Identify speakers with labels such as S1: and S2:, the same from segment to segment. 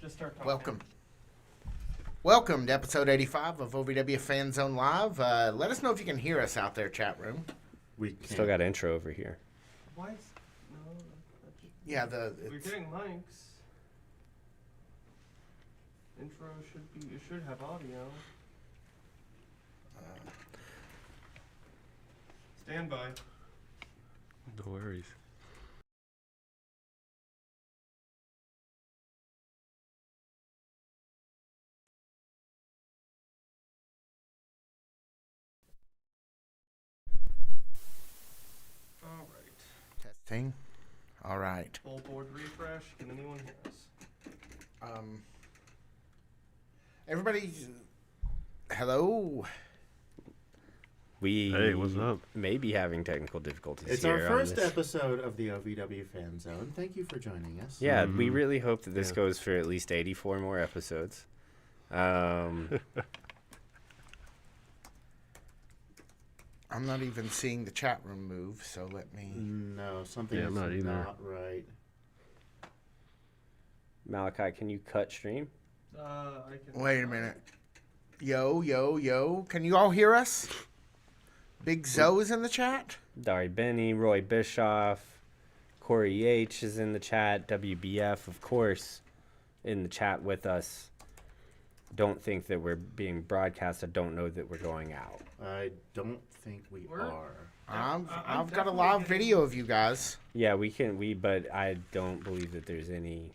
S1: Just start talking.
S2: Welcome to episode 85 of OVW Fan Zone Live. Let us know if you can hear us out there, chat room.
S3: We can.
S4: Still got intro over here.
S1: Why is no?
S2: Yeah,
S1: We're getting mics. Intro should be. It should have audio. Stand by.
S3: No worries.
S1: All right.
S2: testing. All right.
S1: Full board refresh. Can anyone hear us?
S2: Everybody, hello.
S4: We
S3: what's up?
S4: may be having technical difficulties
S5: It's
S4: here.
S5: our first
S4: on this.
S5: episode of the OVW Fan Zone. Thank you for joining us.
S4: Yeah,
S3: Mhm.
S4: we really hope that this
S3: Yeah.
S4: goes for at least 84 more episodes. Um,
S2: I'm not even seeing the chat room move, so let me.
S5: No, something
S3: Yeah,
S5: is
S3: I'm not either.
S5: not right.
S4: Malachi, can you cut stream?
S1: I can.
S2: Wait a minute. Yo. Can you all hear us? Big Zoe's in the chat.
S4: Dari Benny, Roy Bischoff, Corey H is in the chat. WBF, of course, in the chat with us. Don't think that we're being broadcast. I don't know that we're going out.
S5: I don't think we
S1: We're-
S5: are.
S1: I'm
S2: I've got a
S1: definitely
S2: live
S1: getting-
S2: video of you guys.
S4: Yeah, but I don't believe that there's any.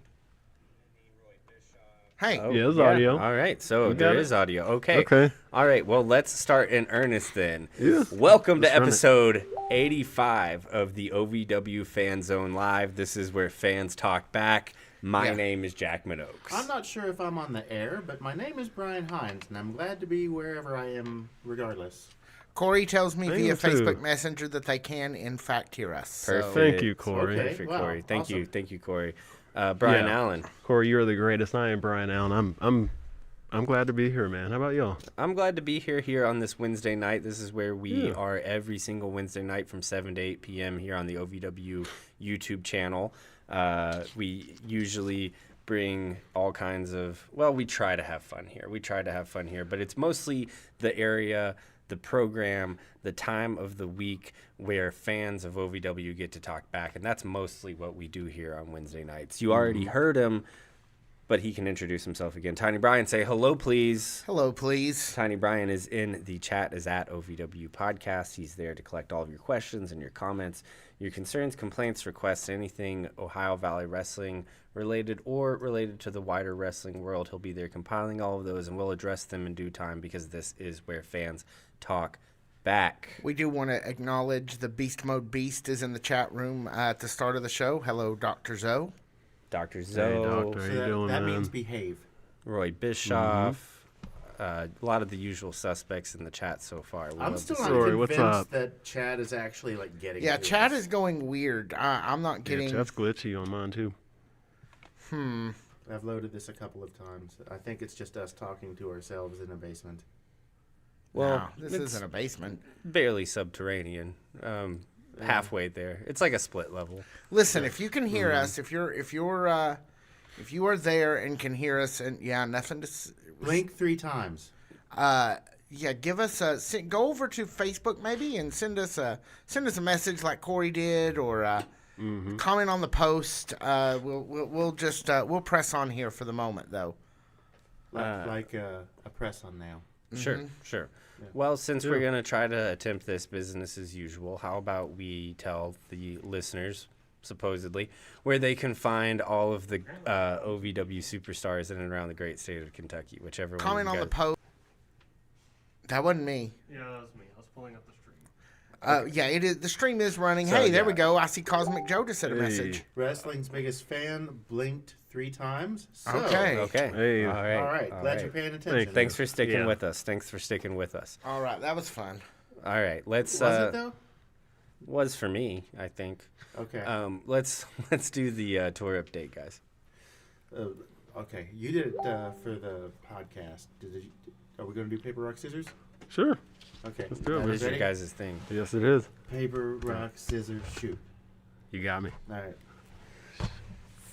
S2: Hey,
S4: Oh,
S3: Yeah, there's audio.
S4: All right, so
S3: We got
S4: there
S3: it.
S4: is audio. Okay.
S3: Okay.
S4: All right, well, let's start in earnest then.
S3: Yeah.
S4: Welcome to
S3: Let's run it.
S4: episode 85 of the OVW Fan Zone Live. This is where fans talk back. My
S2: Yeah.
S4: name is Jack Minogues.
S5: I'm not sure if I'm on the air, but my name is Brian Hines, and I'm glad to be wherever I am, regardless.
S2: Corey tells me
S3: I
S2: via
S3: am too.
S2: Facebook Messenger that they can, in fact, hear us. So-
S4: Perfect.
S3: Thank you, Corey.
S5: Okay.
S4: Perfect,
S5: Wow,
S4: Corey. Thank
S5: awesome.
S4: you. Thank you, Corey. Brian
S3: Yeah.
S4: Allen.
S3: Corey, you're the greatest. I am Brian Allen. I'm glad to be here, man. How about y'all?
S4: I'm glad to be here on this Wednesday night. This is where we
S3: Yeah.
S4: are every single Wednesday night from 7 to 8 p.m. here on the OVW YouTube channel. We usually bring all kinds of, we try to have fun here. But it's mostly the area, the program, the time of the week where fans of OVW get to talk back. And that's mostly what we do here on Wednesday nights. You already heard him, but he can introduce himself again. Tiny Brian, say hello, please.
S2: Hello, please.
S4: Tiny Brian is in the chat, is at OVW Podcast. He's there to collect all of your questions and your comments, your concerns, complaints, requests, anything Ohio Valley Wrestling related or related to the wider wrestling world. He'll be there compiling all of those, and we'll address them in due time because this is where fans talk back.
S2: We do want to acknowledge the Beast Mode Beast is in the chat room at the start of the show. Hello, Dr. Zoe.
S4: Dr.
S3: Hey,
S4: Zoe,
S3: doctor.
S5: So
S3: How you
S5: that,
S3: doing,
S5: that
S3: man?
S5: means behave.
S4: Roy Bischoff, a lot of the usual suspects in the chat so far. We
S5: I'm
S4: love
S5: still
S4: to
S5: not
S4: see it.
S3: Sorry, what's
S5: convinced
S3: up?
S5: that Chad is actually getting.
S2: Yeah,
S5: to
S2: chat
S5: us.
S2: is going weird. I'm not getting.
S3: Yeah, that's glitchy on mine, too.
S5: I've loaded this a couple of times. I think it's just us talking to ourselves in a basement.
S4: Well,
S2: No, this
S4: it's
S2: isn't a basement.
S4: barely subterranean. Halfway there. It's like a split level.
S2: Listen, if you can hear us, if you are there and can hear us, and nothing to.
S5: Blink 3 times.
S2: Give us a go over to Facebook maybe and send us a message like Corey did, or comment on the post. We'll press on here for the moment though.
S5: Like a press on now.
S4: Sure.
S5: Yeah.
S4: Well, since we're going to try to attempt this business as usual, how about we tell the listeners, supposedly, where they can find all of the OVW superstars in and around the great state of Kentucky, whichever
S2: Comment
S4: one
S2: on
S4: you
S2: the
S4: guys...
S2: post. That wasn't me.
S1: Yeah, that was me. I was pulling up the stream.
S2: It is. The stream is running.
S4: So,
S2: Hey, there we
S4: yeah.
S2: go. I see Cosmic Joe just sent a
S3: Hey.
S2: message.
S5: Wrestling's biggest fan blinked 3 times. So,
S2: Okay.
S4: Okay.
S3: Hey.
S4: All right.
S5: All right. Glad you're paying attention.
S4: Thanks for sticking
S3: Yeah.
S4: with us. Thanks for sticking with us.
S2: All right, that was fun.
S4: All right. Let's...
S5: Was it though?
S4: Was for me, I think.
S5: Okay.
S4: Let's do the tour update, guys.
S5: Okay. You did it for the podcast. Are we going to do paper, rock, scissors?
S3: Sure.
S5: Okay.
S3: Let's do it,
S5: That
S3: man.
S5: is
S4: Your
S5: ready?
S4: guys' thing.
S3: Yes, it is.
S5: Paper, rock, scissors, shoot.
S3: You got me.
S5: All right.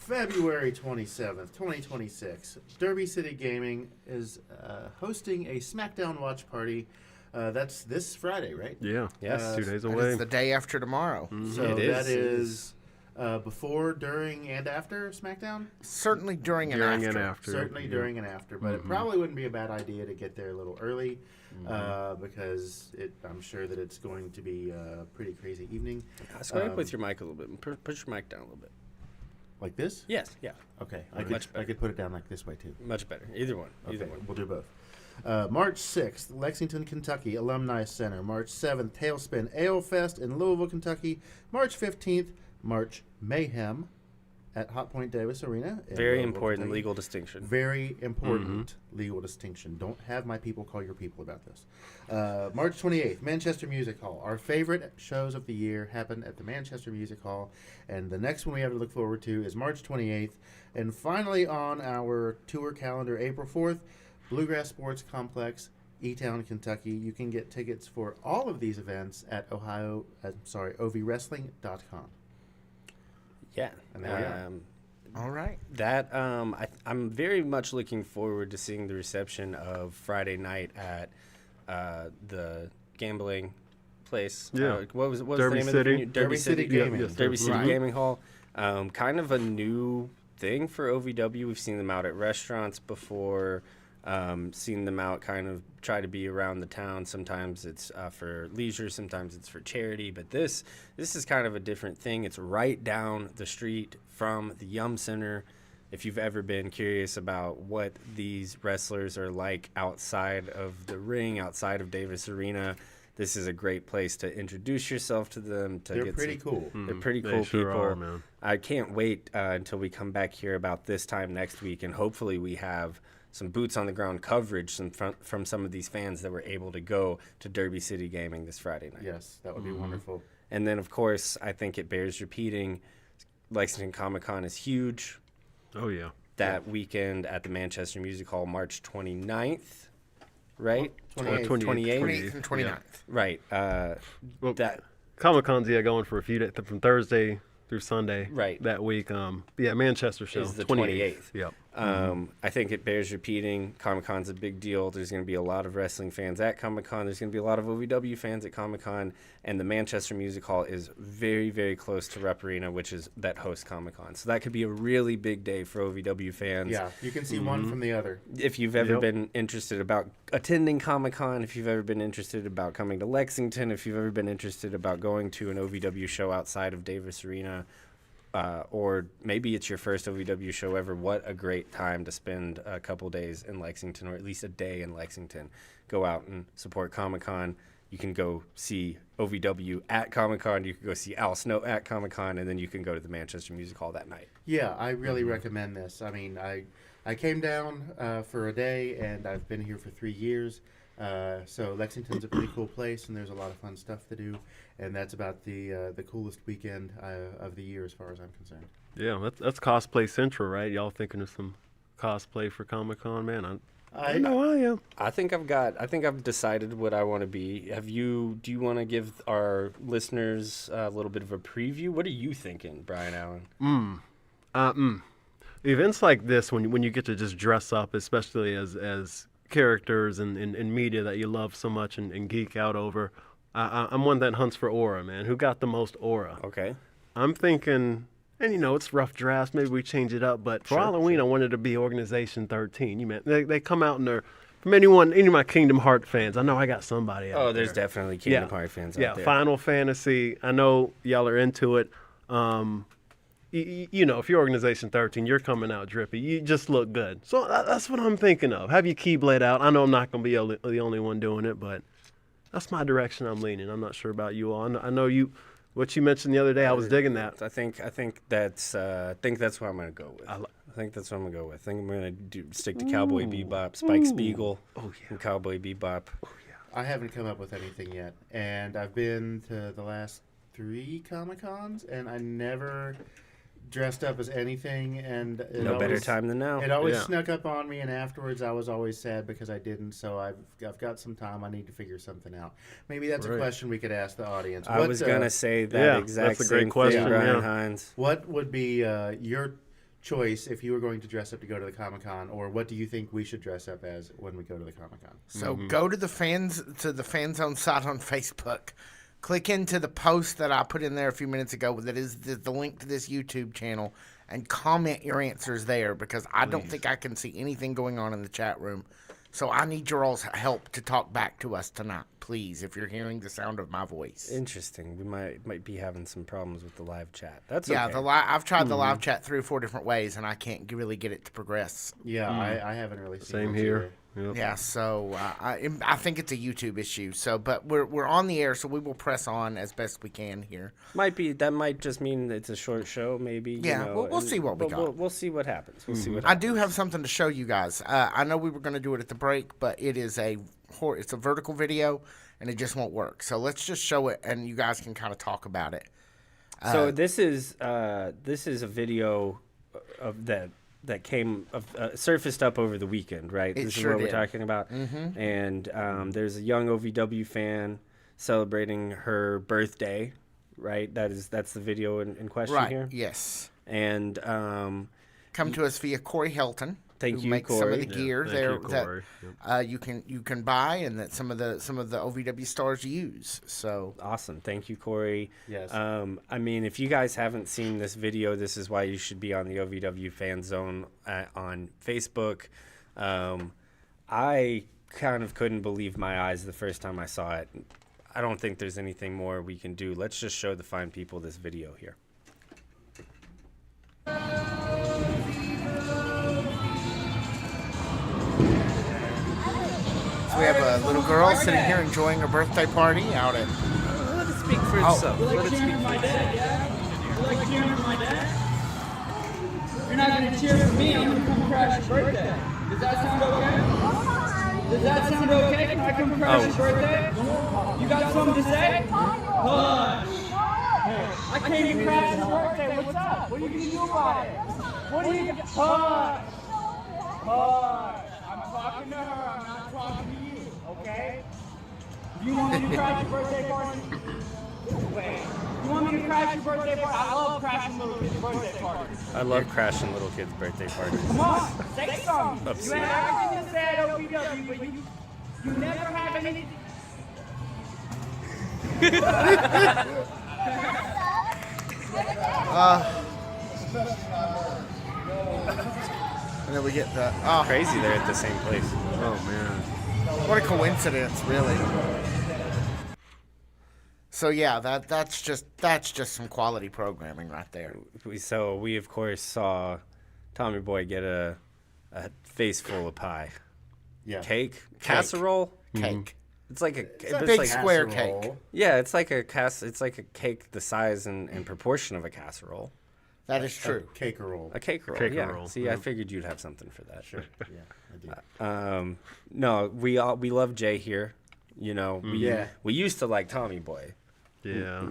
S5: February 27th, 2026, Derby City Gaming is hosting a SmackDown watch party. That's this Friday, right?
S3: Yeah.
S4: Yes.
S3: 2 days
S2: And
S3: away.
S2: it's the day after tomorrow.
S5: So
S4: It
S5: that
S4: is.
S5: is before, during, and after SmackDown?
S2: Certainly during and
S3: During
S2: after.
S3: and after.
S5: Certainly
S3: yeah.
S5: during and after, but it probably wouldn't be a bad idea to get there a little early because I'm sure that it's going to be a pretty crazy evening.
S4: Swipe up with your mic a little bit. Push your mic down a little bit.
S5: Like this?
S4: Yes. Yeah.
S5: Okay,
S4: Much
S5: I could put it down like this way too.
S4: Much better. Either one. Either
S5: Okay,
S4: one.
S5: we'll do both. March 6th, Lexington, Kentucky, Alumni Center. March 7th, Tailspin Ale Fest in Louisville, Kentucky. March 15th, March Mayhem at Hot Point Davis Arena. in
S4: Very
S5: Louisville,
S4: important
S5: Kentucky.
S4: legal distinction.
S5: Very important legal distinction. Don't have my people call your people about this. March 28th, Manchester Music Hall. Our favorite shows of the year happen at the Manchester Music Hall. And the next one we have to look forward to is March 28th. And finally on our tour calendar, April 4th, Bluegrass Sports Complex, E-Town, Kentucky. You can get tickets for all of these events at ovwrestling.com.
S4: Yeah.
S5: And there we are.
S2: All right.
S4: That I'm very much looking forward to seeing the reception of Friday night at the gambling place.
S3: Yeah.
S4: What was the
S3: Derby
S4: name of the
S3: City.
S4: venue?
S5: Derby City Gaming.
S3: yes,
S4: Derby
S3: sir.
S4: City
S2: Right.
S4: Gaming Hall. Kind of a new thing for OVW. We've seen them out at restaurants before. Seen them out kind of try to be around the town. Sometimes it's for leisure, sometimes it's for charity. But this is kind of a different thing. It's right down the street from the Yum Center. If you've ever been curious about what these wrestlers are like outside of the ring, outside of Davis Arena, this is a great place to introduce yourself to them.
S5: They're pretty cool.
S4: They're pretty
S3: They
S4: cool
S3: sure
S4: people.
S3: are, man.
S4: I can't wait until we come back here about this time next week, and hopefully we have some boots on the ground coverage from some of these fans that were able to go to Derby City Gaming this Friday night.
S5: Yes, that would be wonderful.
S4: And then, of course, I think it bears repeating, Lexington Comic-Con is huge.
S3: Oh, yeah.
S4: That weekend at the Manchester Music Hall, March 29th, right?
S5: 28th.
S4: 28th.
S2: 28th and 29th.
S4: Right.
S3: Well,
S4: That
S3: Comic-Con's, going for a few days, from Thursday through Sunday.
S4: Right.
S3: That week. Manchester show.
S4: is the 28th.
S3: Yep.
S4: I think it bears repeating. Comic-Con's a big deal. There's going to be a lot of wrestling fans at Comic-Con. There's going to be a lot of OVW fans at Comic-Con. And the Manchester Music Hall is very, very close to Rep Arena, which is that hosts Comic-Con. So that could be a really big day for OVW fans.
S5: Yeah, you can see one from the other.
S4: If you've ever
S3: Yep.
S4: been interested about attending Comic-Con, if you've ever been interested about coming to Lexington, if you've ever been interested about going to an OVW show outside of Davis Arena, or maybe it's your first OVW show ever, what a great time to spend a couple days in Lexington, or at least a day in Lexington. Go out and support Comic-Con. You can go see OVW at Comic-Con. You can go see Al Snow at Comic-Con, and then you can go to the Manchester Music Hall that night.
S5: Yeah, I really recommend this. I mean, I came down for a day, and I've been here for 3 years. So Lexington's a pretty cool place, and there's a lot of fun stuff to do. And that's about the coolest weekend of the year, as far as I'm concerned.
S3: Yeah, that's cosplay central, right? Y'all thinking of some cosplay for Comic-Con, man? I know I am.
S4: I think I've decided what I want to be. Do you want to give our listeners a little bit of a preview? What are you thinking, Brian Allen?
S3: Events like this, when you get to just dress up, especially as characters in media that you love so much and geek out over, I'm one that hunts for aura, man. Who got the most aura?
S4: Okay.
S3: I'm thinking, and it's rough drafts. Maybe we change it up. But for Halloween, I wanted to be Organization 13. They come out and they're, from any of my Kingdom Hearts fans, I know I got somebody out
S4: Oh, there's
S3: there.
S4: definitely Kingdom Hearts fans out there.
S3: Final Fantasy. I know y'all are into it. If you're Organization 13, you're coming out drippy. You just look good. So that's what I'm thinking of. Have your Keyblade out. I know I'm not going to be the only one doing it, but that's my direction I'm leaning. I'm not sure about you all. I know what you mentioned the other day. I was digging that.
S4: I think that's what I'm gonna go with. I think that's what I'm gonna go with. I think I'm gonna stick to Cowboy Bebop, Spike Spiegel, and Cowboy Bebop.
S5: I haven't come up with anything yet, and I've been to the last 3 Comic-Cons, and I never dressed up as anything, and
S4: No better time than now.
S5: It always
S3: Yeah.
S5: snuck up on me, and afterwards I was always sad because I didn't. So I've got some time. I need to figure something out. Maybe that's a
S3: Right.
S5: question we could ask the audience.
S4: I was gonna say that
S3: Yeah,
S4: exact
S3: that's a great
S4: same
S3: question,
S4: thing, Brian
S3: yeah.
S4: Hines.
S5: What would be your choice if you were going to dress up to go to the Comic-Con, or what do you think we should dress up as when we go to the Comic-Con?
S2: So go to the Fan Zone site on Facebook. Click into the post that I put in there a few minutes ago that is the link to this YouTube channel, and comment your answers there, because I don't think I can see anything going on in the chat room. So I need your all's help to talk back to us tonight, please, if you're hearing the sound of my voice.
S4: Interesting. We might be having some problems with the live chat. That's
S2: Yeah,
S4: okay.
S2: I've tried the live chat 3 or 4 different ways, and I can't really get it to progress.
S5: Yeah, I haven't really seen
S3: Same
S5: it
S3: here.
S5: either.
S3: Yep.
S2: Yeah, so I think it's a YouTube issue. So, but we're on the air, so we will press on as best we can here.
S4: That might just mean it's a short show, maybe.
S2: Yeah, we'll see what we got.
S4: We'll see what happens. We'll see what
S2: I
S4: happens.
S2: do have something to show you guys. I know we were going to do it at the break, but it's a vertical video, and it just won't work. So let's just show it, and you guys can kind of talk about it.
S4: So this is a video of that came surfaced up over the weekend, right?
S2: It
S4: This
S2: sure
S4: is what
S2: did.
S4: we're talking about. And there's a young OVW fan celebrating her birthday, right? That's the video in question
S2: Right.
S4: here.
S2: Yes.
S4: And
S2: Come to us via Corey Helton.
S4: Thank
S2: who
S4: you,
S2: makes some of the
S4: Corey.
S2: gear
S3: Thank
S2: there
S3: you, Corey.
S2: that you can buy, and that some of the OVW stars use. So
S4: awesome. Thank you, Corey.
S5: Yes.
S4: I mean, if you guys haven't seen this video, this is why you should be on the OVW Fan Zone on Facebook. I kind of couldn't believe my eyes the first time I saw it. I don't think there's anything more we can do. Let's just show the fine people this video here.
S2: So we have a little girl sitting here enjoying her birthday party out at.
S4: Let it speak for itself. Let it speak for itself.
S6: You like cheering for my dad? You're not going to cheer for me. I'm going to come crash your birthday. Does that sound okay? Does that sound okay? Can I come crash your birthday? You got something to say? Hush. I came to crash your birthday. What's up? What are you going to do about it? What are you... Hush. Hush. I'm talking to her. I'm not talking to you. Okay? You want me to crash your birthday party? Wait. You want me to crash your birthday party? I love crashing little kids' birthday parties.
S4: I love crashing little kids' birthday parties.
S6: Come on, say something.
S4: Oops.
S6: You have everything to say at OVW, but you never have anything.
S2: And then we get the
S4: Crazy they're at the same place.
S3: Oh man.
S2: what a coincidence, really. So yeah, that's just some quality programming right there.
S4: We of course saw Tommy Boy get a face full of pie.
S5: Yeah.
S4: Cake? Casserole?
S2: Cake.
S4: It's like a
S2: Big
S4: like,
S2: square
S5: Casserole.
S2: cake.
S4: yeah, it's like a cake the size and proportion of a casserole.
S2: That is true.
S5: Cake roll.
S4: A cake roll.
S3: Cake
S4: yeah.
S3: roll,
S4: See, I figured you'd have something for that.
S5: Sure. Yeah, I do.
S4: No, we love Jay here. You know,
S5: Yeah.
S4: we used to like Tommy Boy.
S3: Yeah.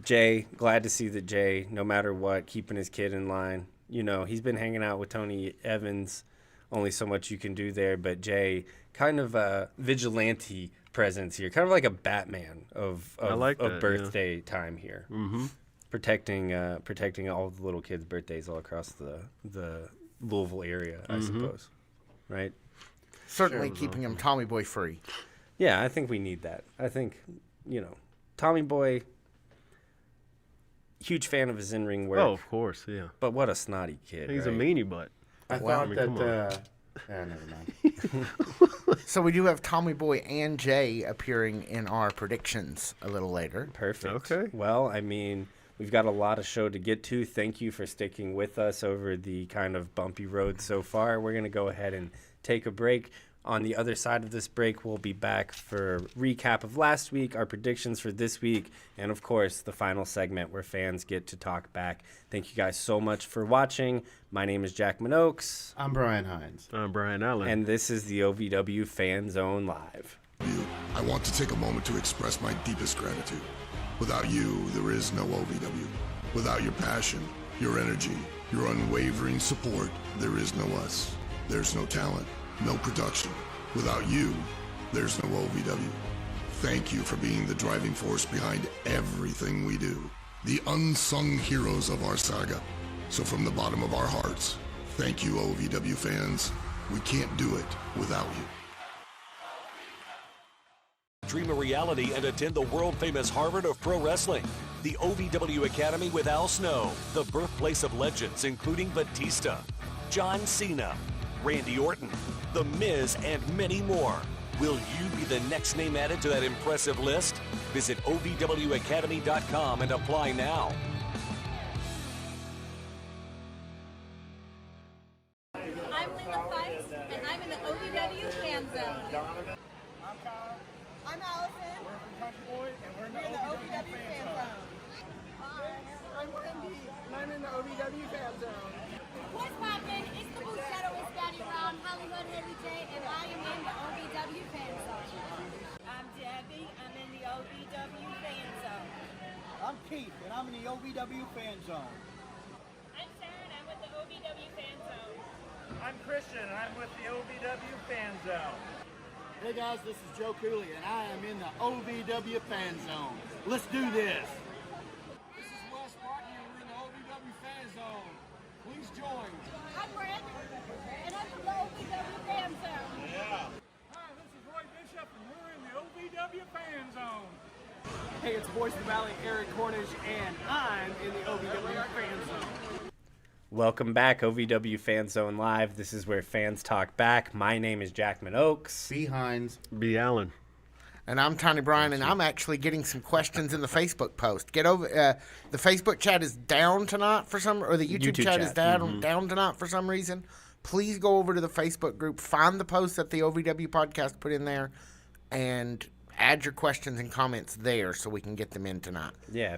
S4: Jay, glad to see that Jay, no matter what, keeping his kid in line. You know, he's been hanging out with Tony Evans. Only so much you can do there, but Jay, kind of a vigilante presence here, kind of like a Batman of
S3: like that, yeah.
S4: birthday time here, protecting all the little kids' birthdays all across the Louisville area, I suppose, right?
S2: Certainly keeping him Tommy Boy free.
S4: Yeah, I think we need that. I think, Tommy Boy, huge fan of his in-ring work.
S3: Oh, of course, yeah.
S4: But what a snotty kid.
S3: He's a
S4: right?
S3: meanie butt.
S5: I
S3: Wow,
S5: thought
S3: I mean, come
S5: that. Never mind.
S2: So we do have Tommy Boy and Jay appearing in our predictions a little later.
S4: Perfect.
S3: Okay.
S4: Well, I mean, we've got a lot of show to get to. Thank you for sticking with us over the kind of bumpy road so far. We're going to go ahead and take a break. On the other side of this break, we'll be back for a recap of last week, our predictions for this week, and, of course, the final segment where fans get to talk back. Thank you guys so much for watching. My name is Jack Minox,
S5: I'm Brian Hines.
S3: I'm Brian Allen.
S4: and this is the OVW Fan Zone Live.
S7: I want to take a moment to express my deepest gratitude. Without you, there is no OVW. Without your passion, your energy, your unwavering support, there is no us. There's no talent, no production. Without you, there's no OVW. Thank you for being the driving force behind everything we do. The unsung heroes of our saga. So from the bottom of our hearts, thank you, OVW fans. We can't do it without you.
S8: Dream a reality and attend the world-famous Harvard of Pro Wrestling. The OVW Academy with Al Snow, the birthplace of legends including Batista, John Cena, Randy Orton, The Miz, and many more. Will you be the next name added to that impressive list? Visit OVWacademy.com and apply now.
S9: I'm Lena Feist, and I'm in the OVW Fan Zone.
S10: I'm Kyle.
S9: I'm Allison.
S10: We're from Country Boy, and we're in
S9: We're in the OVW Fan Zone.
S10: I'm Wendy, and I'm in the OVW Fan Zone.
S9: What's poppin'? It's the Blue Shadow with Scotty Brown, Hollywood Heavy J, and I am in the OVW Fan Zone. I'm Debbie. I'm in the OVW Fan Zone.
S10: I'm Keith, and I'm in the OVW Fan Zone.
S9: I'm Sharon. I'm with the OVW Fan Zone.
S11: I'm Christian, and I'm with the OVW Fan Zone.
S10: Hey guys, this is Joe Cooley, and I am in the OVW Fan Zone. Let's do this. This is Wes Martin, and we're in the OVW Fan Zone. Please join.
S9: I'm Brent, and I'm from the OVW Fan Zone.
S11: Yeah. Hi, this is Roy Bishop, and we're in the OVW Fan Zone.
S6: Hey, it's Voice of the Valley, Eric Cornish, and I'm in the OVW Fan Zone.
S4: Welcome back, OVW Fan Zone Live. This is where fans talk back. My name is Jackman Oaks.
S5: B. Hines.
S3: B. Allen.
S2: And I'm Tony Bryan, and I'm actually getting some questions in the Facebook post. Get over the Facebook chat is down tonight for some, or the YouTube chat is down tonight for some reason. Please go over to the Facebook group, find the post that the OVW podcast put in there, and add your questions and comments there so we can get them in tonight.
S4: Yeah,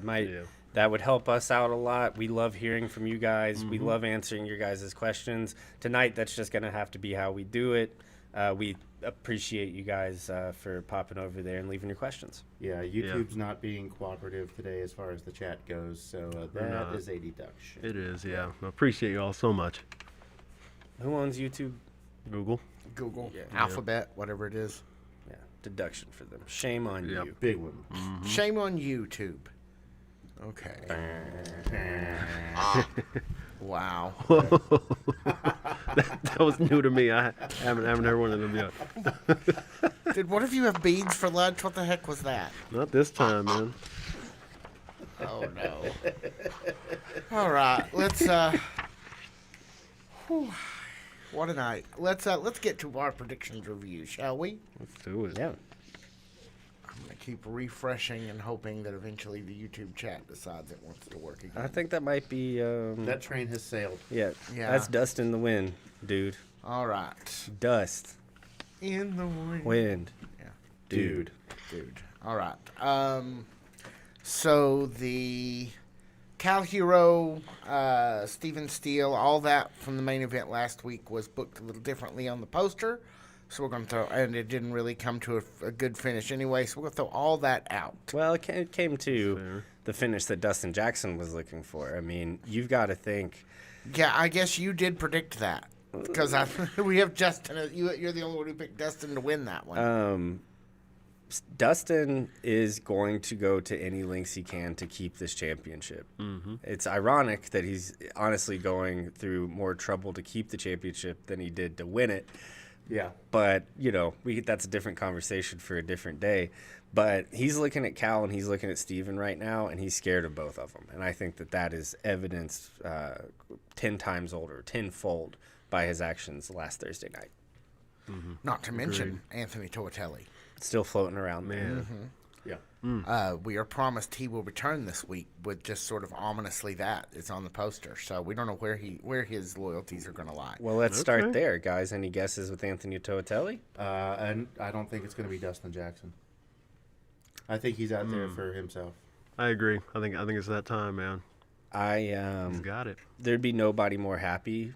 S4: that would help us out a lot. We love hearing from you guys. We love answering your guys' questions. Tonight, that's just going to have to be how we do it. We appreciate you guys for popping over there and leaving your questions.
S5: Yeah, YouTube's not being cooperative today as far as the chat goes, so that is a deduction.
S3: It is, yeah. I appreciate you all so much.
S4: Who owns YouTube?
S3: Google.
S2: Alphabet, whatever it is.
S4: Yeah, deduction for them. Shame on you.
S5: Big one.
S2: Shame on YouTube. Okay. Wow.
S3: that was new to me. I haven't heard one of them yet.
S2: Did one of you have beads for lunch? What the heck was that?
S3: Not this time, man.
S2: Oh no. All right, let's whew, what a night. Let's get to our predictions review, shall we?
S3: Let's do it.
S4: Yeah.
S2: I'm gonna keep refreshing and hoping that eventually the YouTube chat decides it wants to work again.
S4: I think that might be...
S5: that train has sailed.
S2: Yeah.
S4: That's dust in the wind, dude.
S2: All right.
S4: Dust.
S2: In the wind.
S4: Wind.
S2: Yeah.
S4: Dude.
S2: All right. So the Cal Hero, Steven Steele, all that from the main event last week was booked a little differently on the poster. So we're going to throw, and it didn't really come to a good finish anyway, so we're going to throw all that out.
S4: Well, it came to the finish that Dustin Jackson was looking for. I mean, you've got to think.
S2: Yeah, I guess you did predict that. Because we have Justin, you're the only one who picked Dustin to win that one.
S4: Dustin is going to go to any lengths he can to keep this championship. Mm-hmm. It's ironic that he's honestly going through more trouble to keep the championship than he did to win it.
S5: Yeah.
S4: But, that's a different conversation for a different day. But he's looking at Cal and he's looking at Steven right now, and he's scared of both of them. And I think that is evidenced 10 times older, tenfold by his actions last Thursday night.
S2: Mm-hmm. Not to mention Anthony Tortelli.
S4: Still floating around, man.
S2: Mm-hmm.
S5: Yeah.
S2: We are promised he will return this week with just sort of ominously that it's on the poster. So we don't know where his loyalties are going to lie.
S4: Well, let's start there, guys. Any guesses with Anthony Tortelli?
S5: And I don't think it's going to be Dustin Jackson. I think he's out there for himself.
S3: I agree. I think it's that time, man. He's got it.
S4: There'd be nobody more happy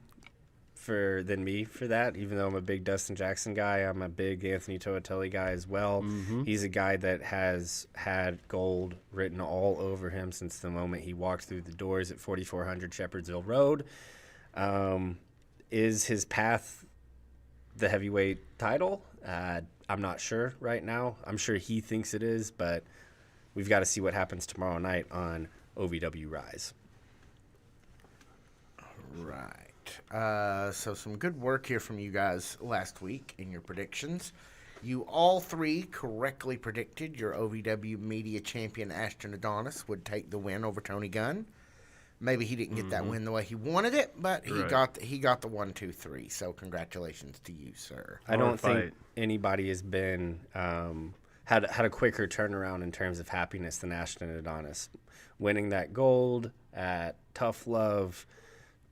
S4: than me for that. Even though I'm a big Dustin Jackson guy, I'm a big Anthony Tortelli guy as well. Mm-hmm. He's a guy that has had gold written all over him since the moment he walked through the doors at 4400 Shepherdsville Road. Is his path the heavyweight title? I'm not sure right now. I'm sure he thinks it is, but we've got to see what happens tomorrow night on OVW Rise.
S2: right. So some good work here from you guys last week in your predictions. You all three correctly predicted your OVW media champion Ashton Adonis would take the win over Tony Gunn. Maybe he didn't get that win the way he wanted it, but he got the 1, 2, 3. So congratulations to you, sir.
S4: I don't think anybody has been had a quicker turnaround in terms of happiness than Ashton Adonis. Winning that gold at Tough Love,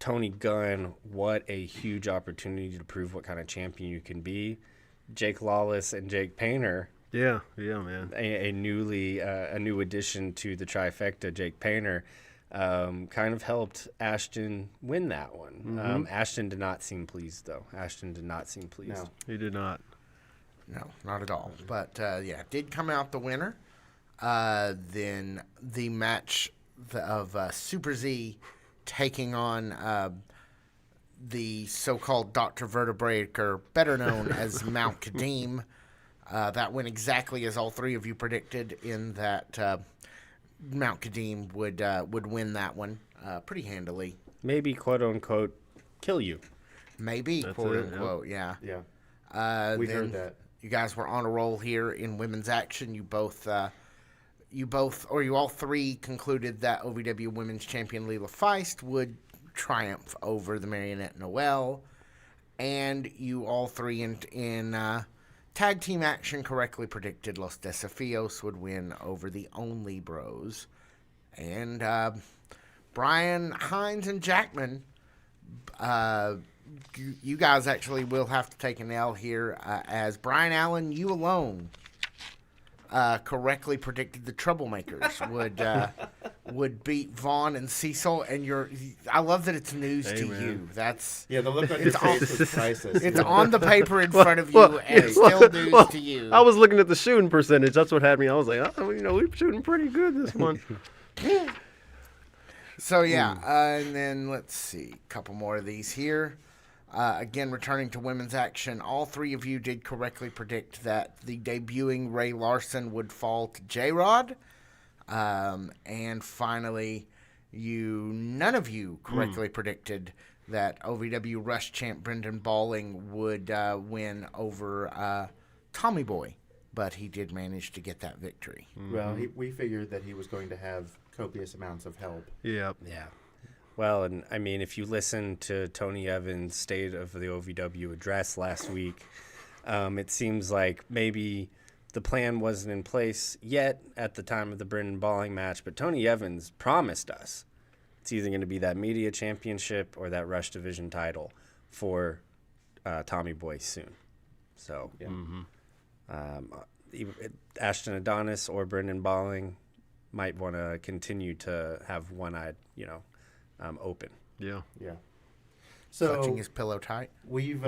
S4: Tony Gunn, what a huge opportunity to prove what kind of champion you can be. Jake Lawless and Jake Painter.
S3: Yeah, man.
S4: A new addition to the trifecta, Jake Painter. Kind of helped Ashton win that one. Ashton did not seem pleased, though.
S5: No.
S3: He did not.
S2: No, not at all. But, did come out the winner. Then the match of Super Z taking on the so-called Dr. Vertebraker, better known as Mount Kadeem. That went exactly as all three of you predicted in that Mount Kadeem would win that one pretty handily.
S4: Maybe, quote-unquote, kill you.
S2: Maybe, quote-unquote, yeah.
S5: Yeah. We heard that.
S2: You guys were on a roll here in women's action. You all three concluded that OVW Women's Champion Leela Feist would triumph over the Marionette Noel. And you all three in tag team action correctly predicted Los Desafios would win over the Only Bros. And Brian, Hines, and Jackman, you guys actually will have to take an L here, as Brian Allen, you alone correctly predicted the Troublemakers would beat Vaughn and Cecil, and I love that it's news to you. That's
S5: the look on your face was priceless.
S2: It's on the paper in front of you, and it's still news to you.
S3: I was looking at the shooting percentage. That's what had me. I was like, we're shooting pretty good this month.
S2: So and then let's see, a couple more of these here. Again, returning to women's action, all three of you did correctly predict that the debuting Ray Larson would fall to J-Rod. And finally, none of you correctly predicted that OVW Rush champ Brendan Balling would win over Tommy Boy, but he did manage to get that victory.
S5: Well, we figured that he was going to have copious amounts of help.
S3: Yep.
S4: Yeah. Well, and I mean, if you listen to Tony Evans' State of the OVW address last week, it seems like maybe the plan wasn't in place yet at the time of the Brendan Balling match, but Tony Evans promised us it's either going to be that media championship or that Rush Division title for Tommy Boy soon. So, Ashton Adonis or Brendan Balling might want to continue to have one-eyed, open.
S3: Yeah.
S5: So
S2: Clutching his pillow tight.
S5: We've.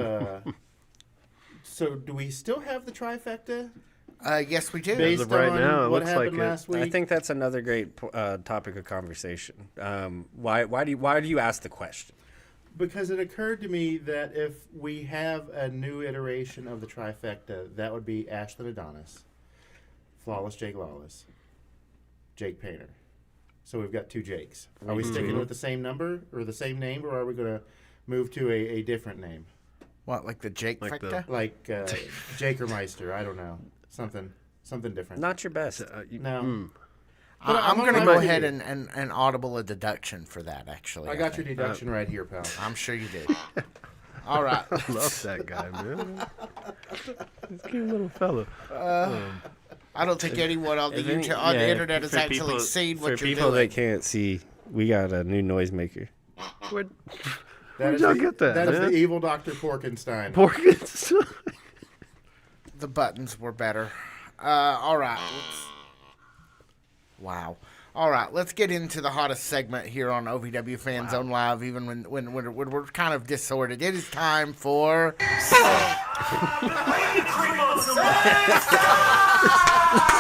S5: So do we still have the trifecta?
S2: Yes, we do.
S5: Based
S3: As of right
S5: on
S3: now, it
S5: what
S3: looks
S5: happened
S3: like it.
S5: last week.
S4: I think that's another great topic of conversation. Why do you ask the question?
S5: Because it occurred to me that if we have a new iteration of the trifecta, that would be Ashton Adonis, Flawless Jake Lawless, Jake Painter. So we've got two Jakes. Are we sticking with the same number or the same name, or are we going to move to a different name?
S2: What, like the Jake Fecta?
S5: Like Jakermeister, I don't know. Something different.
S4: Not your best.
S5: No.
S2: I'm going to go ahead and audible a deduction for that, actually.
S5: I got your deduction right here, pal.
S2: I'm sure you did. All right.
S3: I love that guy, man. He's a cute little fella.
S2: I don't think anyone on the internet has actually seen what you're doing.
S4: For people that can't see, we got a new noisemaker.
S3: Where'd
S5: That
S3: y'all get that,
S5: That is
S3: man?
S5: the evil Dr. Porkenstein.
S2: The buttons were better. All right. Wow. All right, let's get into the hottest segment here on OVW Fan Zone Live, even when we're kind of disordered. It is time for...
S3: It's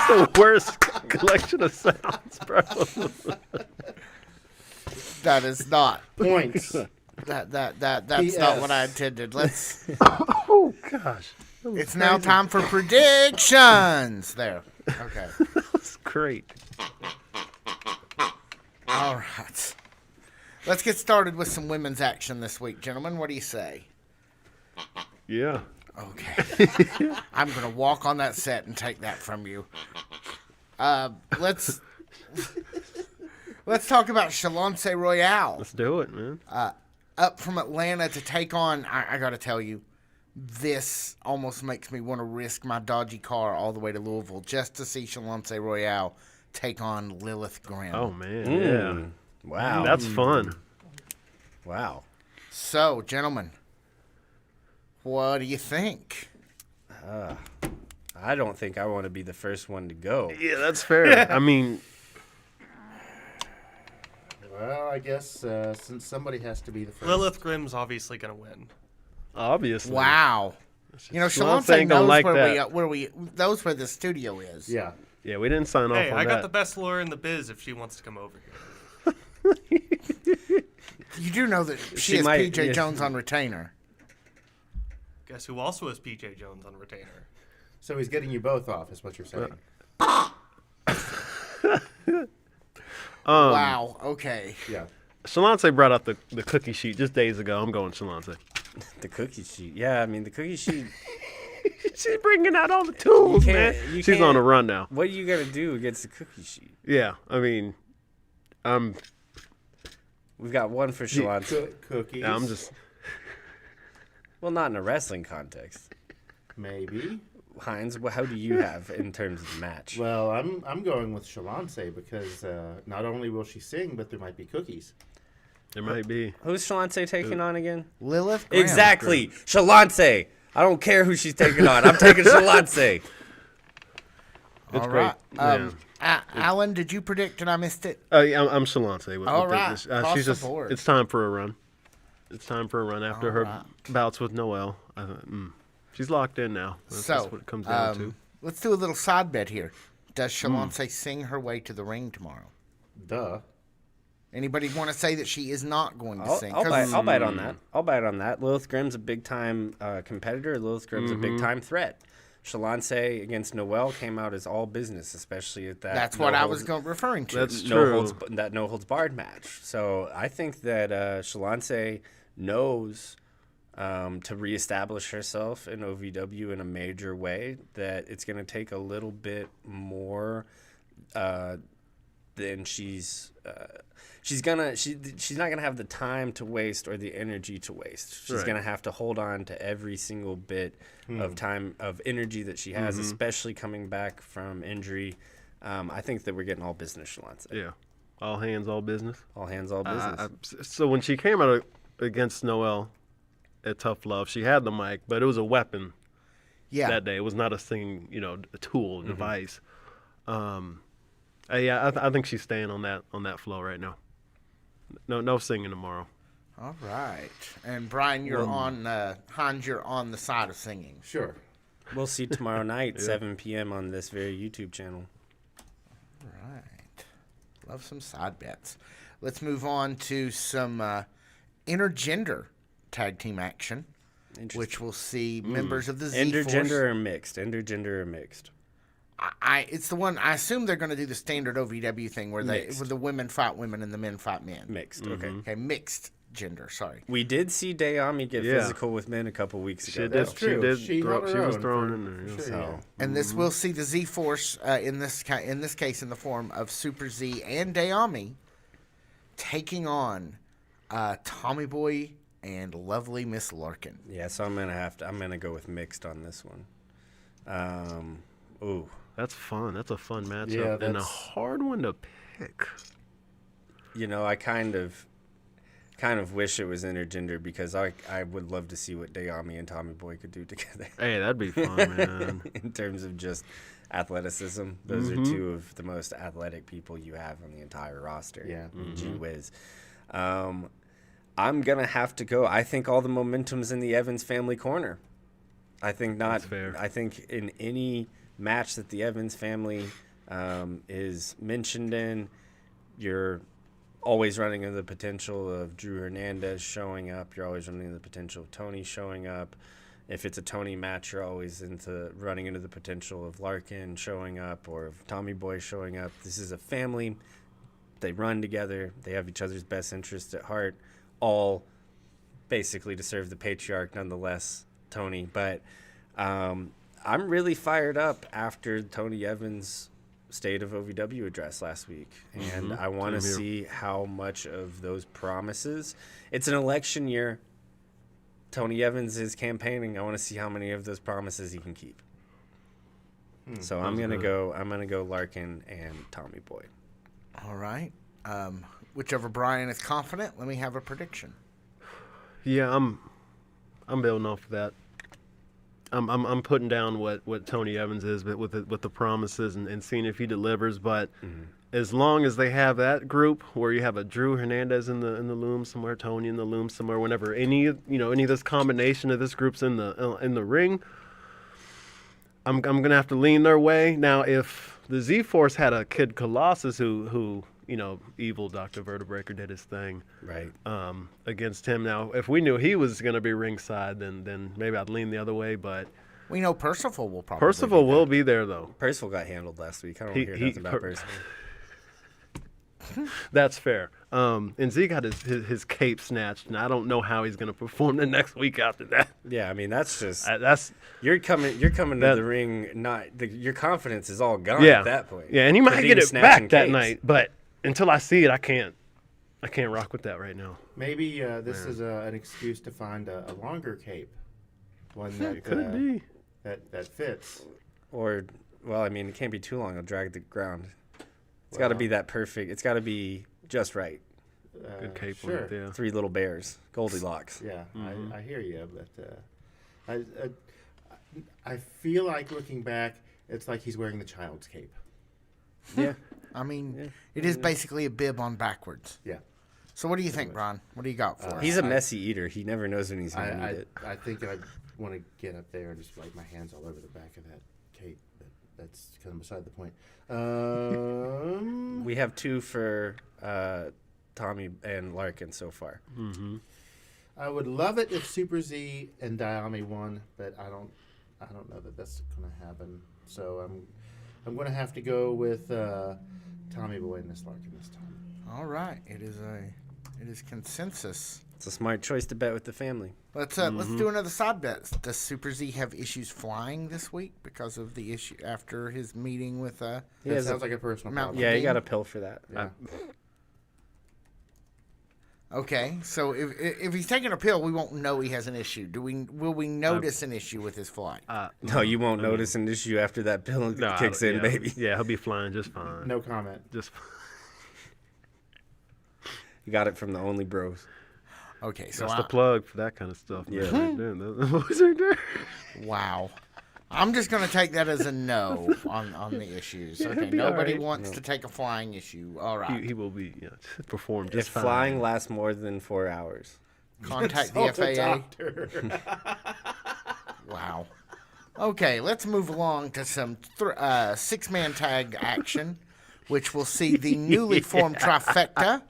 S3: the worst collection of sounds, bro.
S2: That is not.
S5: Points.
S2: That's not what I intended. Let's...
S3: Oh, gosh.
S2: It's now time for predictions. There. Okay.
S3: That's great.
S2: All right. Let's get started with some women's action this week, gentlemen. What do you say?
S3: Yeah.
S2: Okay. I'm going to walk on that set and take that from you. Let's talk about Shalance Royale.
S3: Let's do it, man.
S2: Up from Atlanta to take on, I got to tell you, this almost makes me want to risk my dodgy car all the way to Louisville just to see Shalance Royale take on Lilith Grimm.
S3: Oh, man. Yeah.
S4: Wow.
S3: That's fun.
S4: Wow.
S2: So, gentlemen, what do you think?
S4: I don't think I want to be the first one to go.
S3: Yeah, that's fair. I mean,
S5: Well, I guess since somebody has to be the first.
S1: Lilith Grimm's obviously going to win.
S3: obviously.
S2: Wow. You know,
S3: Shalance
S2: Shalance
S3: ain't gonna
S2: knows
S3: like
S2: where we
S3: that.
S2: knows where the studio is.
S5: Yeah.
S3: Yeah, we didn't sign off
S1: Hey,
S3: on
S1: I
S3: that.
S1: got the best lawyer in the biz if she wants to come over here.
S2: You do know that she
S4: She
S2: has
S4: might,
S2: PJ
S4: yeah.
S2: Jones on retainer.
S1: Guess who also has PJ Jones on retainer?
S5: So he's getting you both off, is what you're saying.
S2: Wow. Okay.
S5: Yeah.
S3: Shalance brought up the cookie sheet just days ago. I'm going Shalance.
S4: The cookie sheet. Yeah, I mean, the cookie sheet.
S3: She's bringing out all the tools,
S4: You
S3: man.
S4: can't- you
S3: She's on
S4: can't-
S3: a run now.
S4: What you got to do against the cookie sheet?
S3: Yeah, I mean,
S4: We've got one for Shalance.
S5: Cookies.
S3: I'm just.
S4: Well, not in a wrestling context.
S5: Maybe.
S4: Hines, how do you have in terms of the match?
S5: Well, I'm going with Shalance because not only will she sing, but there might be cookies.
S3: There might be.
S4: Who's Shalance taking on again?
S2: Lilith Grimm.
S4: Exactly. Shalance. I don't care who she's taking on. I'm taking Shalance.
S3: It's
S2: All
S3: great.
S2: right. Alan, did you predict and I missed it?
S3: Yeah, I'm Shalance.
S2: All right. Across
S3: She's
S2: the
S3: just.
S2: board.
S3: It's time for a run. It's time for a run after
S2: All
S3: her
S2: right.
S3: bouts with Noelle. She's locked in now. That's what it comes down to.
S2: Let's do a little side bet here. Does Shalance sing her way to the ring tomorrow?
S5: Duh.
S2: Anybody want to say that she is not going to sing?
S4: I'll
S2: 'Cause-
S4: bite on that. I'll bite on that. Lilith Grimm's a big time competitor. Lilith Grimm's a big time threat. Shalance against Noelle came out as all business, especially at that.
S2: That's what I was referring to.
S3: That's true.
S4: No holds barred match. So I think that Shalance knows to reestablish herself in OVW in a major way. That it's going to take a little bit more than she's not gonna have the time to waste or the energy to waste. She's
S3: Right.
S4: gonna have to hold on to every single bit of time of energy that she has, especially coming back from injury. I think that we're getting all business, Shalance.
S3: Yeah. All hands, all business.
S4: All hands, all business.
S3: So when she came out against Noelle at Tough Love, she had the mic, but it was a weapon that day. It was not a thing, a tool, device. I think she's staying on that flow right now. No singing tomorrow.
S2: All right. And Brian, you're on Hans, you're on the side of singing.
S5: Sure.
S4: We'll see tomorrow night, 7 p.m. on this very YouTube channel.
S2: All right. Love some side bets. Let's move on to some intergender tag team action, which will see members of the Z-Force.
S4: Intergender or mixed? Intergender or mixed?
S2: It's the one. I assume they're going to do the standard OVW thing where
S4: Mixed.
S2: where the women fight women and the men fight men.
S4: Mixed. Okay.
S2: Okay, mixed gender. Sorry.
S4: We did see Dayami get
S3: Yeah.
S4: physical with men a couple weeks ago.
S3: She did.
S5: That's true.
S3: She
S5: She held her
S3: was
S5: own
S3: thrown
S5: for-
S3: in there.
S5: for
S3: yeah.
S5: sure.
S4: So
S2: And this will see the Z-Force in this case in the form of Super Z and Dayami taking on Tommy Boy and lovely Miss Larkin.
S4: yeah, so I'm gonna go with mixed on this one. Ooh.
S3: That's fun. That's a fun matchup
S5: Yeah,
S3: and a
S5: that's-
S3: hard one to pick.
S4: I kind of wish it was intergender because I would love to see what Dayami and Tommy Boy could do together.
S3: Hey, that'd be fun, man.
S4: In terms of just athleticism, those are two of the most athletic people you have on the entire roster.
S5: Yeah.
S4: Gee whiz. I'm gonna have to go. I think all the momentum's in the Evans family corner. I think not.
S3: That's fair.
S4: I think in any match that the Evans family is mentioned in, you're always running into the potential of Drew Hernandez showing up. You're always running into the potential of Tony showing up. If it's a Tony match, you're always running into the potential of Larkin showing up or of Tommy Boy showing up. This is a family They run together. They have each other's best interests at heart, all basically to serve the patriarch nonetheless, Tony. But I'm really fired up after Tony Evans' State of OVW address last week. And I want to see how much of those promises. It's an election year. Tony Evans is campaigning. I want to see how many of those promises he can keep. So I'm gonna go Larkin and Tommy Boy.
S2: All right. Whichever Brian is confident, let me have a prediction.
S3: Yeah, I'm building off of that. I'm putting down what Tony Evans is, but with the promises and seeing if he delivers. But as long as they have that group where you have a Drew Hernandez in the loom somewhere, Tony in the loom somewhere, whenever any of this combination of this group's in the ring, I'm gonna have to lean their way. Now, if the Z-Force had a Kid Colossus who evil Dr. Vertebreaker did his thing
S4: right
S3: against him. Now, if we knew he was gonna be ringside, then maybe I'd lean the other way. But
S2: we know Percival will probably
S3: be there though.
S4: Percival got handled last week. I don't hear nothing about Percival.
S3: That's fair. And Z got his cape snatched, and I don't know how he's going to perform the next week after that.
S4: Yeah, I mean that's just
S3: that's
S4: you're coming to the ring. Your confidence is all gone at that point.
S3: Yeah, and he might get it back that night, but until I see it, I can't rock with that right now.
S5: Maybe this is an excuse to find a longer cape, one that
S3: could be
S5: that fits.
S4: Or well, I mean it can't be too long. It'll drag the ground. It's got to be that perfect. It's got to be just right.
S3: Good cape
S5: sure.
S3: on it, yeah.
S4: 3 little bears, Goldilocks.
S5: Yeah, I hear you, but I feel like looking back, it's like he's wearing the child's cape.
S4: Yeah,
S2: I mean, it is basically a bib on backwards.
S5: Yeah.
S2: So what do you think, Ron? What do you got for us?
S4: He's a messy eater. He never knows when he's going to eat it.
S5: I think I want to get up there and just wipe my hands all over the back of that cape, but that's kind of beside the point.
S4: We have 2 for Tommy and Larkin so far.
S3: Mm-hmm.
S5: I would love it if Super Z and Diami won, but I don't know that that's going to happen. So I'm going to have to go with Tommy Boy and Miss Larkin this time.
S2: All right, it is consensus.
S4: It's a smart choice to bet with the family.
S2: Let's do another side bet. Does Super Z have issues flying this week because of the issue after his meeting with
S5: Yeah, it sounds like a personal problem.
S4: Yeah, you got a pill for that.
S5: Yeah.
S2: Okay, so if he's taking a pill, we won't know he has an issue. Will we notice an issue with his flight?
S4: No, you won't notice an issue after that pill kicks in, baby.
S3: Yeah, he'll be flying just fine.
S5: No comment.
S3: Just
S4: You got it from the Only Bros.
S2: Okay, so
S3: that's the plug for that kind of stuff.
S4: Yeah.
S3: Those boys are there.
S2: Wow. I'm just going to take that as a no on the issues.
S3: Yeah,
S2: Okay,
S3: he'll be
S2: nobody
S3: all right.
S2: wants to take a flying issue. All right.
S3: He will be perform just
S4: If
S3: fine.
S4: flying lasts more than 4 hours.
S2: Contact the FAA. Wow. Okay, let's move along to some 6-man tag action, which will see the newly formed trifecta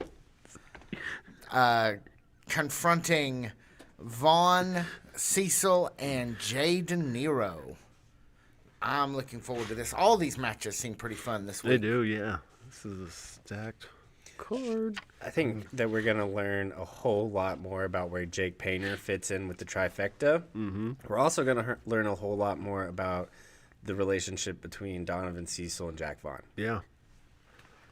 S2: confronting Vaughn, Cecil, and Jay De Niro. I'm looking forward to this. All these matches seem pretty fun this week.
S3: They do, yeah. This is a stacked card.
S4: I think that we're going to learn a whole lot more about where Jake Painter fits in with the trifecta. Mm-hmm. We're also going to learn a whole lot more about the relationship between Donovan Cecil and Jack Vaughn.
S3: Yeah.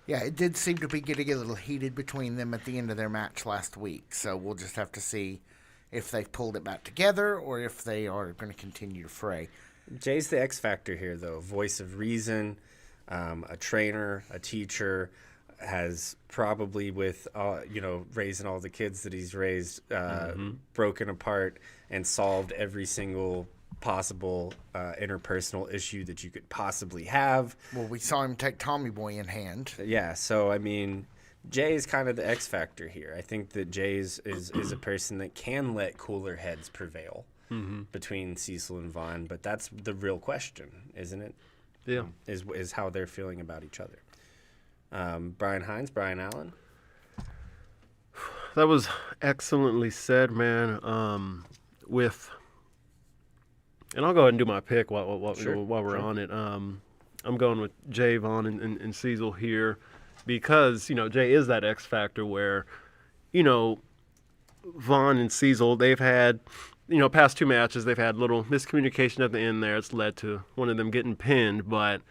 S2: Yeah, it did seem to be getting a little heated between them at the end of their match last week. So we'll just have to see if they've pulled it back together or if they are going to continue to fray.
S4: Jay's the X factor here, though. Voice of reason, a trainer, a teacher, has probably with raising all the kids that he's raised, broken apart and solved every single possible interpersonal issue that you could possibly have.
S2: Well, we saw him take Tommy Boy in hand.
S4: Yeah, so I mean, Jay is kind of the X factor here. I think that Jay is a person that can let cooler heads prevail between Cecil and Vaughn, but that's the real question, isn't it?
S3: Yeah,
S4: is how they're feeling about each other. Brian Hines, Brian Allen.
S3: That was excellently said, man. And I'll go ahead and do my pick while we're on it. I'm going with Jay Vaughn and Cecil here. because, Jay is that X factor where, Vaughn and Cecil, they've had, past 2 matches, they've had little miscommunication at the end there. It's led to one of them getting pinned. But